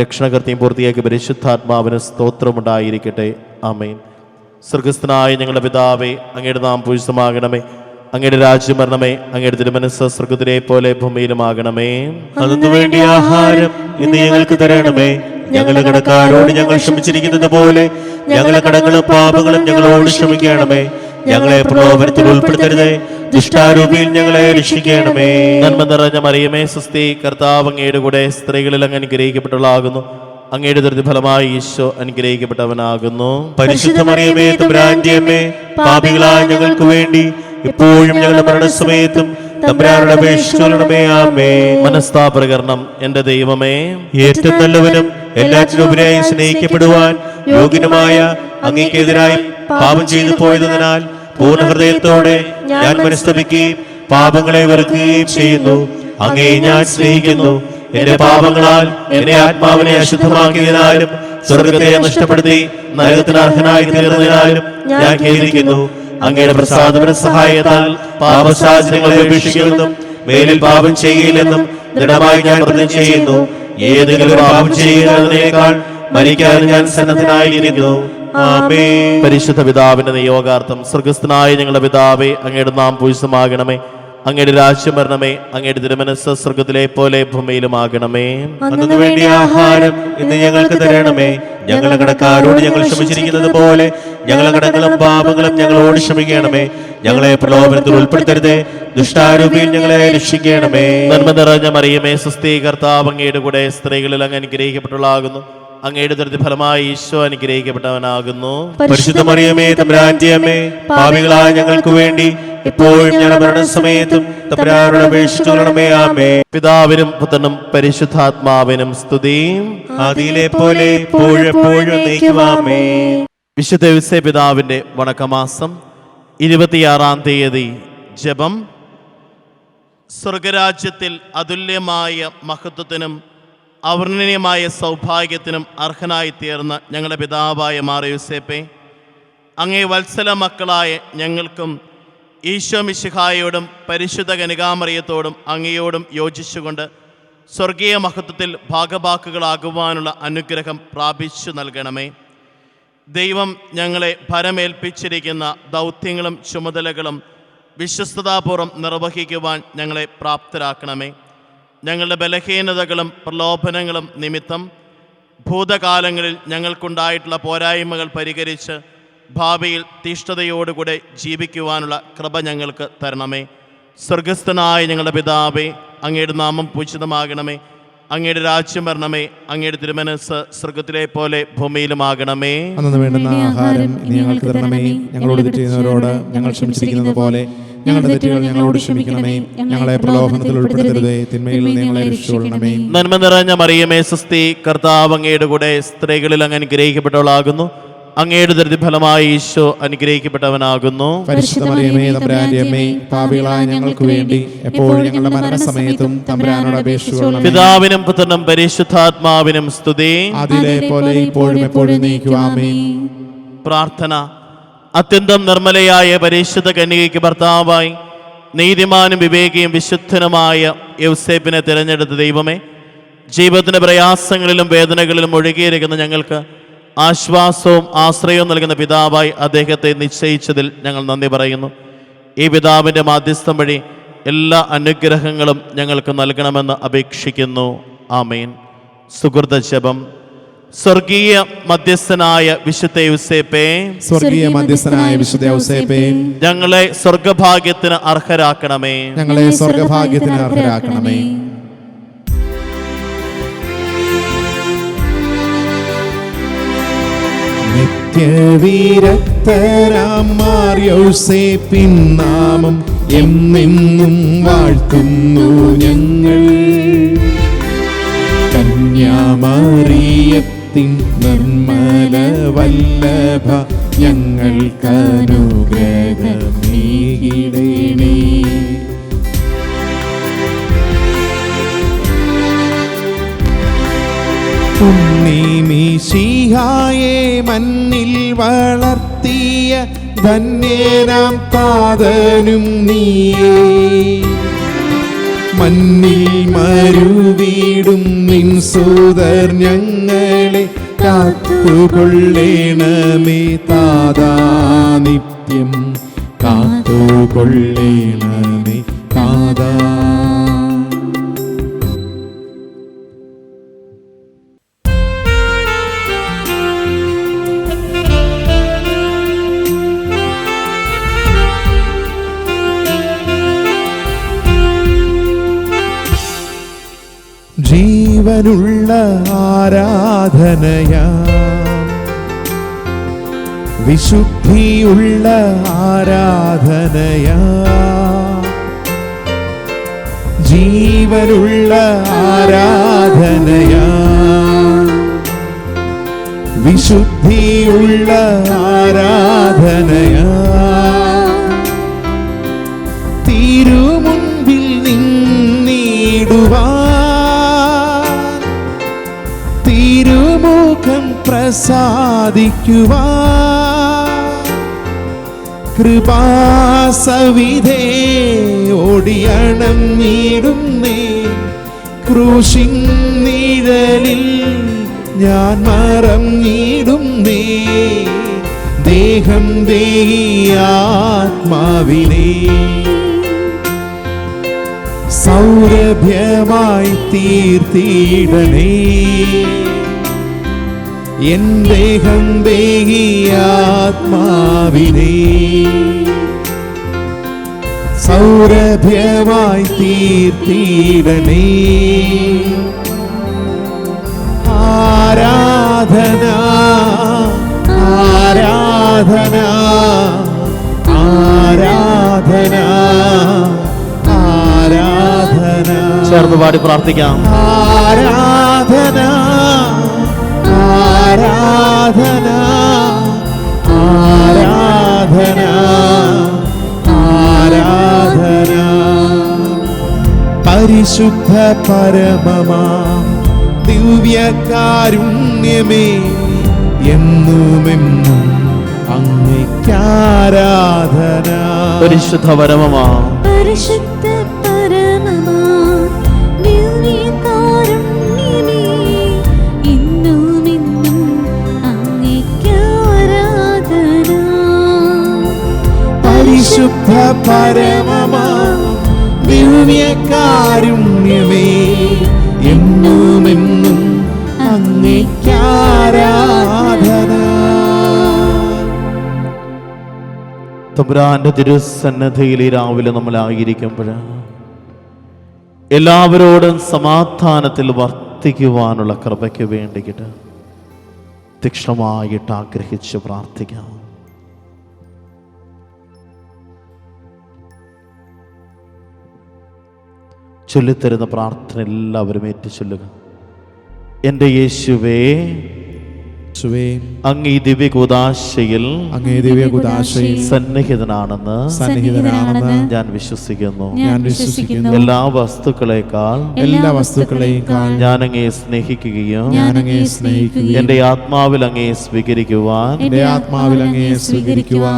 രക്ഷണകർത്തിയും പൂർത്തിയാക്കിയ പരിശുദ്ധാത്മാവിന് സ്തോത്രമുണ്ടായിരിക്കട്ടെ. ആമേൻ. സ്വർഗസ്ഥനായ ഞങ്ങളുടെ പിതാവേ, അങ്ങയുടെ നാം പൂജിതമാകണമേ. അങ്ങയുടെ രാജ്യം വരണമേ. അങ്ങയുടെ തിരുമനസ്സ് സ്വർഗത്തിലെ പോലെ ഭൂമിയിലുമാകണമേ. അതിനു വേണ്ടി ആഹാരം ഇന്ന് ഞങ്ങൾക്ക് തരണമേ. ഞങ്ങളുടെ കടക്കാരോട് ഞങ്ങൾ ക്ഷമിച്ചിരിക്കുന്നത് പോലെ ഞങ്ങളുടെ കടങ്ങളും പാപങ്ങളും ഞങ്ങളോട് ക്ഷമിക്കണമേ. ഞങ്ങളെ പ്രലോഭനത്തിൽ ഉൾപ്പെടുത്തരുതേ, ദുഷ്ടാരൂപിയിൽ ഞങ്ങളെ രക്ഷിക്കണമേ. നന്മ നിറഞ്ഞ മറിയമേ, സുസ്ഥി, കർത്താവ് അങ്ങയുടെ കൂടെ സ്ത്രീകളിൽ അങ്ങ് അനുഗ്രഹിക്കപ്പെട്ടവളാകുന്നു. അങ്ങയുടെ ദരിദ്ര ഫലമായി ഈശോ അനുഗ്രഹിക്കപ്പെട്ടവനാകുന്നു. പരിശുദ്ധ മറിയമേ, തമ്പുരാന്റെ അമ്മേ, പാപികളായ ഞങ്ങൾക്ക് വേണ്ടി ഇപ്പോഴും ഞങ്ങളുടെ മരണസമയത്തും തമ്പുരാനോട് അപേക്ഷിച്ചുകൊള്ളണമേ. ആമേൻ. മനസ്താപകരണം. എന്റെ ദൈവമേ, ഏറ്റവും നല്ലവനും എല്ലാറ്റിനുപരിയായി സ്നേഹിക്കപ്പെടുവാൻ യോഗ്യനുമായ അങ്ങേക്കെതിരായി പാപം ചെയ്തു പോയതിനാൽ പൂർണ്ണ ഹൃദയത്തോടെ ഞാൻ മനസ്തപിക്കുകയും പാപങ്ങളെ വെറുക്കുകയും ചെയ്യുന്നു. അങ്ങേ ഞാൻ സ്നേഹിക്കുന്നു. എന്റെ പാപങ്ങളാൽ എന്റെ ആത്മാവിനെ അശുദ്ധമാക്കിയതിനാലും സ്വർഗത്തെ നഷ്ടപ്പെടുത്തി നരകത്തിന് അർഹനായി തീർന്നതിനാലും ഞാൻ ഖേദിക്കുന്നു. അങ്ങയുടെ പ്രസാദപര സഹായത്താൽ പാപശാചനങ്ങളെ ഉപേക്ഷിക്കുമെന്നും മേലിൽ പാപം ചെയ്യില്ലെന്നും ദൃഢമായി ഞാൻ പ്രതിജ്ഞ ചെയ്യുന്നു. ഏതെങ്കിലും പാപം ചെയ്യുന്നതിനേക്കാൾ മരിക്കാൻ ഞാൻ സന്നദ്ധനായിരിക്കുന്നു. ആമേൻ. പരിശുദ്ധ പിതാവിന്റെ നിയോഗാർത്ഥം. സ്വർഗസ്ഥനായ ഞങ്ങളുടെ പിതാവേ, അങ്ങയുടെ നാം പൂജിതമാകണമേ. അങ്ങയുടെ രാജ്യം വരണമേ, അങ്ങയുടെ തിരുമനസ്സ് സ്വർഗത്തിലെ പോലെ ഭൂമിയിലുമാകണമേ. അന്നു വേണ്ടിയ ആഹാരം ഇന്ന് ഞങ്ങൾക്ക് തരണമേ. ഞങ്ങളുടെ കടക്കാരോട് ഞങ്ങൾ ക്ഷമിച്ചിരിക്കുന്നത് പോലെ ഞങ്ങളുടെ കടങ്ങളും പാപങ്ങളും ഞങ്ങളോട് ക്ഷമിക്കണമേ. ഞങ്ങളെ പ്രലോഭനത്തിൽ ഉൾപ്പെടുത്തരുതേ, ദുഷ്ടാരൂപിയിൽ ഞങ്ങളെ രക്ഷിക്കണമേ. നന്മ നിറഞ്ഞ മറിയമേ, സ്വസ്തി, കർത്താവ് അങ്ങയുടെ കൂടെ സ്ത്രീകളിൽ അങ്ങ് അനുഗ്രഹിക്കപ്പെട്ടുള്ളാകുന്നു. അങ്ങയുടെ ദുരിത ഫലമായി ഈശോ അനുഗ്രഹിക്കപ്പെട്ടവനാകുന്നു. പരിശുദ്ധ മറിയമേ, തമ്പുരാന്റെ അമ്മേ, പാപികളായ ഞങ്ങൾക്ക് വേണ്ടി ഇപ്പോഴും ഞങ്ങളുടെ മരണസമയത്തും തമ്പുരാനോട് അപേക്ഷിച്ചുകൊള്ളണമേ. ആമേൻ. പിതാവിനും പുത്രനും പരിശുദ്ധാത്മാവിനും സ്തുതി. ആദിയിലെ പോലെ എപ്പോഴും എന്നേക്കും. ആമേൻ. വിശുദ്ധ ഔസേപ്പ് പിതാവിന്റെ വണക്കമാസം 26-ാം തീയതി. ജപം. സ്വർഗരാജ്യത്തിൽ അതുല്യമായ മഹത്വത്തിനും അവർണ്ണനീയമായ സൗഭാഗ്യത്തിനും അർഹനായി തീർന്ന ഞങ്ങളുടെ പിതാവായ മാർ ഔസേപ്പേ, അങ്ങേ വത്സല മക്കളായ ഞങ്ങൾക്കും ഈശോ മിശിഹായോടും പരിശുദ്ധ കന്യകാമറിയത്തോടും അങ്ങയോടും യോജിച്ചുകൊണ്ട് സ്വർഗീയ മഹത്വത്തിൽ ഭാഗഭാക്കുകളാകുവാനുള്ള അനുഗ്രഹം പ്രാപിച്ചു നൽകണമേ. ദൈവം ഞങ്ങളെ ഭരമേൽപ്പിച്ചിരിക്കുന്ന ദൗത്യങ്ങളും ചുമതലകളും വിശ്വസ്തതാപൂർവ്വം നിർവഹിക്കുവാൻ ഞങ്ങളെ പ്രാപ്തരാക്കണമേ. ഞങ്ങളുടെ ബലഹീനതകളും പ്രലോഭനങ്ങളും നിമിത്തം ഭൂതകാലങ്ങളിൽ ഞങ്ങൾക്കുണ്ടായിട്ടുള്ള പോരായ്മകൾ പരിഹരിച്ച് ഭാവിയിൽ തീഷ്ണതയോടുകൂടെ ജീവിക്കുവാനുള്ള കൃപ ഞങ്ങൾക്ക് തരണമേ. സ്വർഗസ്ഥനായ ഞങ്ങളുടെ പിതാവേ, അങ്ങയുടെ നാമം പൂജിതമാകണമേ. അങ്ങയുടെ രാജ്യം വരണമേ. അങ്ങയുടെ തിരുമനസ്സ് സ്വർഗത്തിലെ പോലെ ഭൂമിയിലുമാകണമേ. അന്നു വേണ്ടുന്ന ആഹാരം ഇനി ഞങ്ങൾക്ക് തരണമേ. ഞങ്ങളോട് തെറ്റ് ചെയ്യുന്നവരോട് ഞങ്ങൾ ക്ഷമിച്ചിരിക്കുന്നത് പോലെ ഞങ്ങളുടെ തെറ്റുകൾ ഞങ്ങളോട് ക്ഷമിക്കണമേ. ഞങ്ങളെ പ്രലോഭനത്തിൽ ഉൾപ്പെടുത്തരുതേ, തിന്മയിൽ നിന്ന് ഞങ്ങളെ രക്ഷിച്ചുകൊള്ളണമേ. നന്മ നിറഞ്ഞ മറിയമേ, സ്വസ്തി, കർത്താവ് അങ്ങയുടെ കൂടെ സ്ത്രീകളിൽ അങ്ങ് അനുഗ്രഹിക്കപ്പെട്ടവളാകുന്നു. അങ്ങയുടെ ദുരിത ഫലമായി ഈശോ അനുഗ്രഹിക്കപ്പെട്ടവനാകുന്നു. പരിശുദ്ധ മറിയമേ, തമ്പുരാന്റെ അമ്മേ, പാപികളായ ഞങ്ങൾക്ക് വേണ്ടി എപ്പോഴും ഞങ്ങളുടെ മരണസമയത്തും തമ്പുരാനോട് അപേക്ഷിച്ചുകൊള്ളണമേ. പിതാവിനും പുത്രനും പരിശുദ്ധാത്മാവിനും സ്തുതി. അതിലെ പോലെ ഇപ്പോഴും എപ്പോഴും എന്നേക്കും. ആമേൻ. പ്രാർത്ഥന. അത്യന്തം നിർമ്മലയായ പരിശുദ്ധ കന്യകയ്ക്ക് ഭർത്താവായി നീതിമാനും വിവേകിയും വിശുദ്ധനുമായ യൗസേപ്പിനെ തിരഞ്ഞെടുത്ത ദൈവമേ, ജീവിതത്തിന്റെ പ്രയാസങ്ങളിലും വേദനകളിലും ഒഴുകിയിരിക്കുന്ന ഞങ്ങൾക്ക് ആശ്വാസവും ആശ്രയവും നൽകുന്ന പിതാവായി അദ്ദേഹത്തെ നിശ്ചയിച്ചതിൽ ഞങ്ങൾ നന്ദി പറയുന്നു. ഈ പിതാവിൻ്റെ മാധ്യസ്ഥം വഴി എല്ലാ അനുഗ്രഹങ്ങളും ഞങ്ങൾക്ക് നൽകണമെന്ന് അപേക്ഷിക്കുന്നു. ആമേൻ. സുഹൃത ജപം. സ്വർഗീയ മധ്യസ്ഥനായ വിശുദ്ധ യൗസേപ്പേ, സ്വർഗീയ മധ്യസ്ഥനായ വിശുദ്ധ യൗസേപ്പേ, ഞങ്ങളെ സ്വർഗഭാഗ്യത്തിന് അർഹരാക്കണമേ. ഞങ്ങളെ സ്വർഗഭാഗ്യത്തിന് അർഹരാക്കണമേ. നിത്യവിരക്തരാം മാർ യൗസേപ്പിൻ നാമം എന്നെന്നും വാഴ്ത്തുന്നു ഞങ്ങൾ. കന്യാമറിയത്തിൻ നിർമ്മല വല്ലഭ ഞങ്ങൾക്കനുഗ്രഹമേകിടേണേ. ഉണ്ണീമിശിഹായെ മണ്ണിൽ വളർത്തിയ ധന്യനാം താതനും നീയേ. മണ്ണിൽ മരുവീടും നിൻ സൂതർ ഞങ്ങളെ കാത്തുകൊള്ളേണമേ. താതാ നിത്യം കാത്തുകൊള്ളേണമേ. താതാ. ജീവനുള്ള ആരാധനയാം, വിശുദ്ധിയുള്ള ആരാധനയാം, ജീവനുള്ള ആരാധനയാം, വിശുദ്ധിയുള്ള ആരാധനയാം, തിരുമുൻപിൽ നിന്നിടുവാൻ തിരുമുഖം പ്രസാദിക്കുവാൻ കൃപാസവിധേ ഓടിയണഞ്ഞിടുന്നേ. ക്രൂശിൻ നിഴലിൽ ഞാൻ മറഞ്ഞിടുന്നേ. ദേഹം ദേഹി ആത്മാവിനെ സൗരഭ്യമായി തീർത്തിടണേ. എൻ ദേഹം ദേഹിയാത്മാവിനെ സൗരഭ്യമായി തീർത്തിടണേ. ആരാധന ആരാധന ആരാധന ആരാധന. ചേർന്ന് പാടി പ്രാർത്ഥിക്കാം. ആരാധന ആരാധന ആരാധന ആരാധന. പരിശുദ്ധ പരമമാം ദിവ്യകാരുണ്യമേ, എന്നുമെന്നും അങ്ങേയ്ക്കാരാധന. പരിശുദ്ധ പരമമാം പരിശുദ്ധ പരമമാ ദിവ്യകാരുണ്യമേ, എന്നുമെന്നും അങ്ങേയ്ക്കാരാധന. പരിശുദ്ധ പരമമാ ദിവ്യകാരുണ്യമേ, എന്നുമെന്നും അങ്ങേയ്ക്കാരാധന. തമ്പുരാന്റെ തിരുസന്നദ്ധിയിൽ ഈ രാവിലെ നമ്മളായിരിക്കുമ്പോൾ എല്ലാവരോടും സമാധാനത്തിൽ വർത്തിക്കുവാനുള്ള കൃപയ്ക്ക് വേണ്ടിയിട്ട് തീക്ഷ്ണമായിട്ട് ആഗ്രഹിച്ച് പ്രാർത്ഥിക്കാം. ചൊല്ലിത്തരുന്ന പ്രാർത്ഥന എല്ലാവരും ഏറ്റുചൊല്ലുക. എൻ്റെ യേശുവേ, അങ്ങ് ഈ ദിവ്യകൂദാശയിൽ സന്നിഹിതനാണെന്ന് ഞാൻ വിശ്വസിക്കുന്നു. എല്ലാ വസ്തുക്കളെയും ഞാൻ അങ്ങയെ സ്നേഹിക്കുകയും എന്റെ ആത്മാവിൽ അങ്ങയെ സ്വീകരിക്കുവാൻ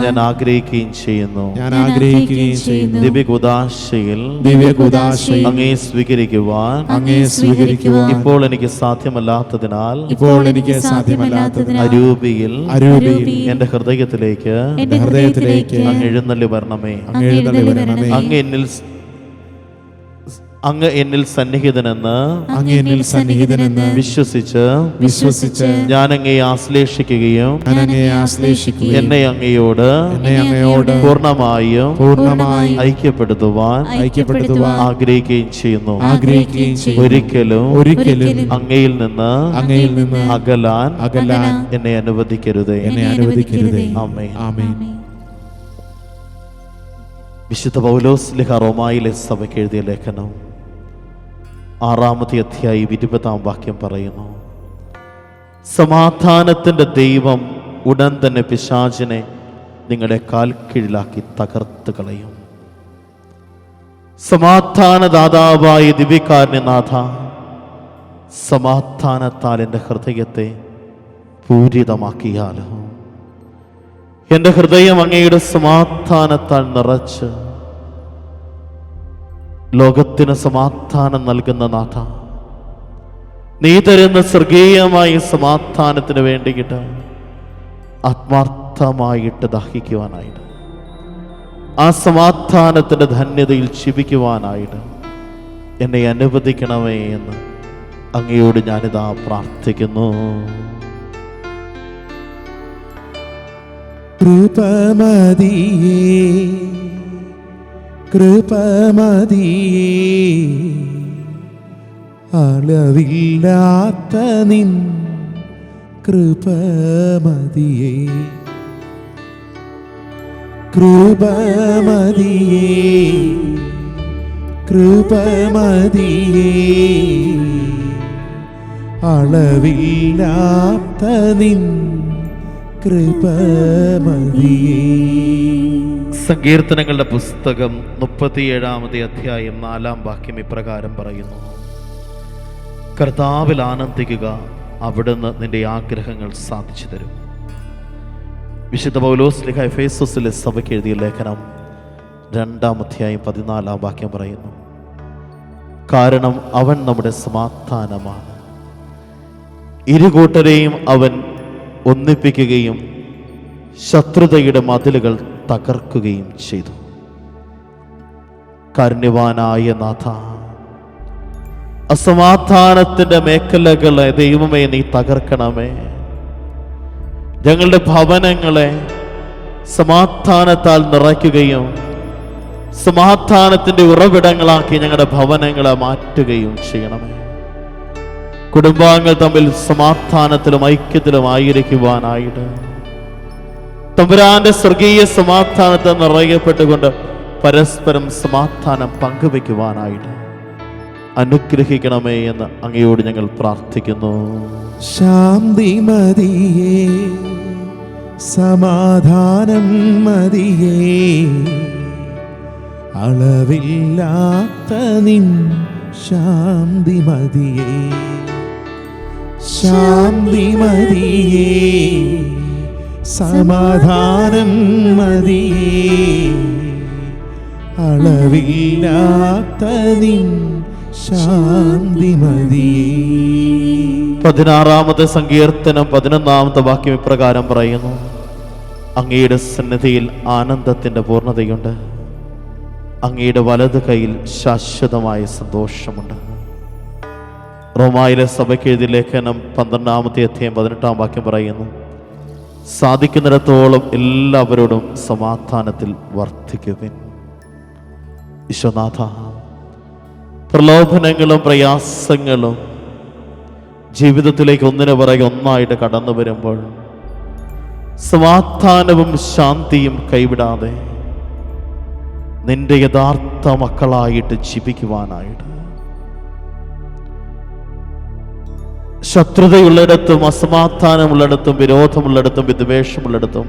ഞാൻ ആഗ്രഹിക്കുകയും ചെയ്യുന്നു. ദിവ്യകൂദാശയിൽ അങ്ങയെ സ്വീകരിക്കുവാൻ ഇപ്പോൾ എനിക്ക് സാധ്യമല്ലാത്തതിനാൽ അരൂപിയിൽ എന്റെ ഹൃദയത്തിലേക്ക് അങ്ങ് എഴുന്നള്ളി വരണമേ. അങ്ങ് എന്നിൽ സന്നിഹിതനെന്ന് വിശ്വസിച്ച് ഞാൻ അങ്ങയെ ആശ്ലേഷിക്കുകയും എന്നെ അങ്ങയോട് പൂർണ്ണമായും ഐക്യപ്പെടുത്തുവാൻ ആഗ്രഹിക്കുകയും ചെയ്യുന്നു. ഒരിക്കലും അങ്ങയിൽ നിന്ന് അകലാൻ എന്നെ അനുവദിക്കരുതേ. ആമേൻ. വിശുദ്ധ പൗലോസ് ലേഖ റോമായിലെ സഭയ്ക്ക് എഴുതിയ ലേഖനം 6-ാമത്തെ അധ്യായം 20-ാം വാക്യം പറയുന്നു, സമാധാനത്തിന്റെ ദൈവം ഉടൻ തന്നെ പിശാചിനെ നിങ്ങളുടെ കാൽ കീഴിലാക്കി തകർത്ത് കളയും. സമാധാനദാതാവായ ദിവ്യകാരുണ്യനാഥ, സമാധാനത്താൽ എൻ്റെ ഹൃദയത്തെ പൂരിതമാക്കിയാലോ. എൻ്റെ ഹൃദയം അങ്ങയുടെ സമാധാനത്താൽ നിറച്ച് ലോകത്തിന് സമാധാനം നൽകുന്ന നാഥ, നീ തരുന്ന സ്വർഗീയമായ സമാധാനത്തിന് വേണ്ടിയിട്ട് ആത്മാർത്ഥമായിട്ട് ദാഹിക്കുവാനായിട്ട്, ആ സമാധാനത്തിൻ്റെ ധന്യതയിൽ ജീവിക്കുവാനായിട്ട് എന്നെ അനുവദിക്കണമേ എന്ന് അങ്ങയോട് ഞാനിതാ പ്രാർത്ഥിക്കുന്നു. കൃപമതിയേ അളവില്ലാത്ത നിൻ കൃപമതിയേ, അളവില്ലാത്ത നിൻ സങ്കീർത്തനങ്ങളുടെ പുസ്തകം 37-ാമത്തെ അധ്യായം 4-ാം വാക്യം ഇപ്രകാരം പറയുന്നു, കർത്താവിൽ ആനന്ദിക്കുക, അവിടുന്ന് നിന്റെ ആഗ്രഹങ്ങൾ സാധിച്ചു തരും. വിശുദ്ധ പൗലോസ് ലേഖ എഫേസോസിലെ സഭയ്ക്ക് എഴുതിയ ലേഖനം 2-ാം അധ്യായം 14-ാം വാക്യം പറയുന്നു, കാരണം അവൻ നമ്മുടെ സമാധാനമാണ്, ഇരുകൂട്ടരെയും അവൻ ഒന്നിപ്പിക്കുകയും ശത്രുതയുടെ മതിലുകൾ തകർക്കുകയും ചെയ്തു. കാരുണ്യവാനായ നാഥ, അസമാധാനത്തിന്റെ മേഖലകളെ ദൈവമേ നീ തകർക്കണമേ. ഞങ്ങളുടെ ഭവനങ്ങളെ സമാധാനത്താൽ നിറയ്ക്കുകയും സമാധാനത്തിന്റെ ഉറവിടങ്ങളാക്കി ഞങ്ങളുടെ ഭവനങ്ങളെ മാറ്റുകയും ചെയ്യണമേ. കുടുംബാംഗങ്ങൾ തമ്മിൽ സമാധാനത്തിലും ഐക്യത്തിലും ആയിരിക്കുവാനായിട്ട് തമ്പുരാന്റെ സ്വർഗീയ സമാധാനത്തെ നിറയപ്പെട്ടുകൊണ്ട് പരസ്പരം സമാധാനം പങ്കുവെക്കുവാനായിട്ട് അനുഗ്രഹിക്കണമേ എന്ന് അങ്ങയോട് ഞങ്ങൾ പ്രാർത്ഥിക്കുന്നു. ശാന്തി മതിയേ, സമാധാനം മതിയേ, അളവില്ലാത്ത നിൻ ശാന്തി മതിയേ. ശാന്തി മതിയേ, സമാധാനം മതിയേ, അളവില്ലാത്ത നിൻ ശാന്തി മതിയേ. 16-ാമത്തെ സങ്കീർത്തനം 11-ാമത്തെ വാക്യം ഇപ്രകാരം പറയുന്നു: അങ്ങയുടെ സന്നിധിയിൽ ആനന്ദത്തിന്റെ പൂർണ്ണതയുണ്ട്, അങ്ങയുടെ വലത് കൈയിൽ ശാശ്വതമായ സന്തോഷമുണ്ട്. റോമായിലെ സഭയ്ക്ക് എഴുതിയ ലേഖനം 12-ാമത്തെ അധ്യായം 18-ാം വാക്യം പറയുന്നു: സാധിക്കുന്നിടത്തോളം എല്ലാവരോടും സമാധാനത്തിൽ വർദ്ധിക്കുവിൻ. ഈശോനാഥ, പ്രലോഭനങ്ങളും പ്രയാസങ്ങളും ജീവിതത്തിലേക്ക് ഒന്നിനു പുറകെ ഒന്നായിട്ട് കടന്നു വരുമ്പോൾ സമാധാനവും ശാന്തിയും കൈവിടാതെ നിന്റെ യഥാർത്ഥ മക്കളായിട്ട് ജീവിക്കുവാനായിട്ട് ശത്രുതയുള്ളിടത്തും അസമാധാനമുള്ളിടത്തും വിരോധമുള്ളിടത്തും വിദ്വേഷമുള്ളിടത്തും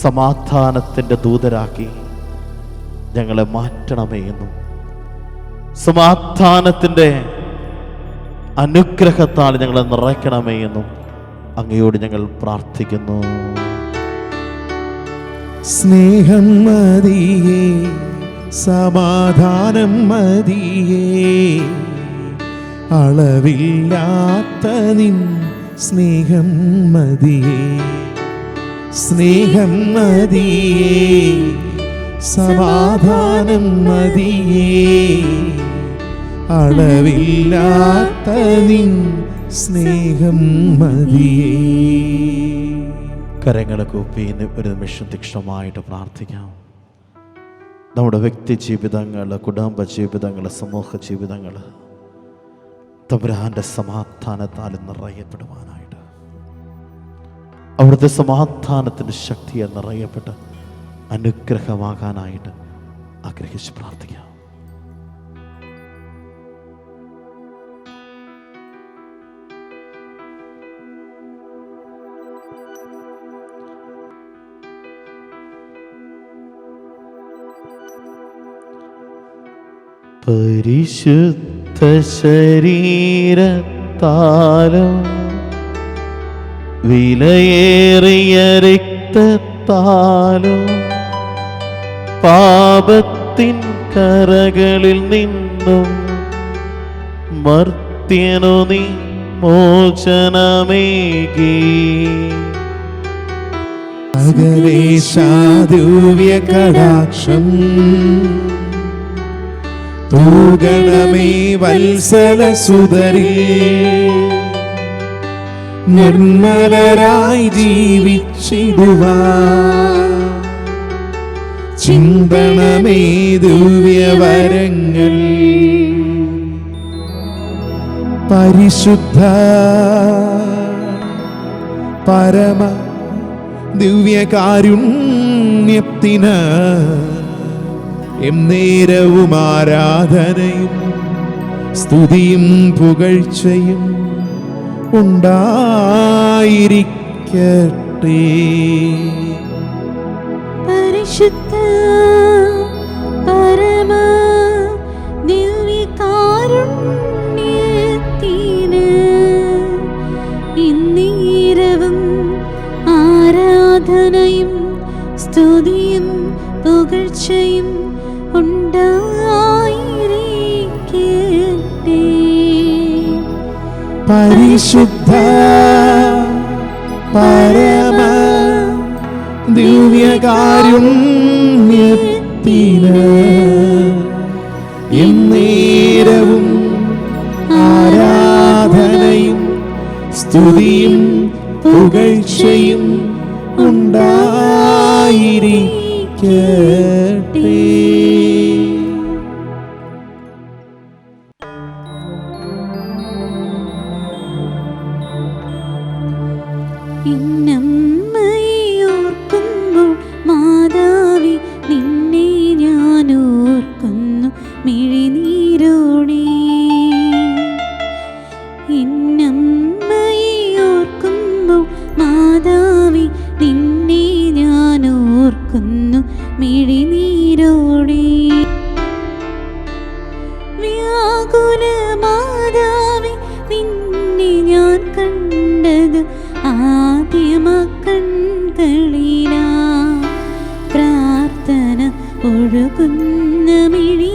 സമാധാനത്തിൻ്റെ ദൂതരാക്കി ഞങ്ങളെ മാറ്റണമേ എന്നും സമാധാനത്തിൻ്റെ അനുഗ്രഹത്താൽ ഞങ്ങളെ നിറയ്ക്കണമേ എന്നും അങ്ങയോട് ഞങ്ങൾ പ്രാർത്ഥിക്കുന്നു. സ്നേഹം മതിയേ, സമാധാനം മതിയേ, അളവില്ലാത്ത നിൻ സ്നേഹം മതിയേ. സ്നേഹം മതിയേ, സമാധാനം മതിയേ, അളവില്ലാത്ത നിൻ സ്നേഹം മതിയേ. കരങ്ങളെ കൂപ്പി ഒരു നിമിഷം തീക്ഷ്ണമായിട്ട് പ്രാർത്ഥിക്കാം. നമ്മുടെ വ്യക്തി ജീവിതങ്ങൾ, കുടുംബ ജീവിതങ്ങൾ, സമൂഹ ജീവിതങ്ങൾ തമ്പുരാന്റെ സമാധാനത്താൽ നിറയപ്പെടുവാനായിട്ട്, അവിടുത്തെ സമാധാനത്തിൻ്റെ ശക്തിയെ നിറയപ്പെട്ട് അനുഗ്രഹമാകാനായിട്ട് ആഗ്രഹിച്ച് പ്രാർത്ഥിക്കാം. പരിശുദ്ധ ശരീരത്താലും വിലയേറിയ രക്തത്താലും പാപത്തിൻ കരകളിൽ നിന്നും മർത്യനു നീ മോചനമേകി. അകലേശാദിവ്യ കടാക്ഷം തൂഗണമേ വത്സല സുതരേ. നിർമ്മലരായി ജീവിച്ചിടുവാൻ ചിന്തണമേ ദിവ്യവരങ്ങൾ. പരിശുദ്ധ പരമ ദിവ്യകാരുണ്യത്തിന് എന്നേരവും ആരാധനയും സ്തുതിയും പുകഴ്ചയും ഉണ്ടായിരിക്കട്ടെ. പരിശുദ്ധ പരമ ദിവ്യകാരുണ്യത്തിന് ഇന്നേരവും ആരാധനയും സ്തുതിയും പുകഴ്ചയും ഉണ്ടായിരിക്കട്ടെ. പരിശുദ്ധ പരമ ദിവ്യകാരുണ്യത്തിന് എന്നേരവും സ്തുതിയും പുകഴ്ചയും ഉണ്ടായിരിക്കട്ടെ. എന്നമ്മയോർക്കുമ്പോൾ മാതാവി നിന്നെ ഞാൻ ഓർക്കുന്നു മിഴിനീരോടെ. എന്നമ്മയോർക്കുമ്പോൾ മാതാവി നിന്നെ ഞാൻ ഓർക്കുന്നു മിഴിനീരോടെ. വ്യാകുല മാതാവി നിന്നെ ഞാൻ കണ്ടത് ആദ്യമക്കൺകളിലാ. പ്രാർത്ഥന ഒഴുകുന്ന മിഴി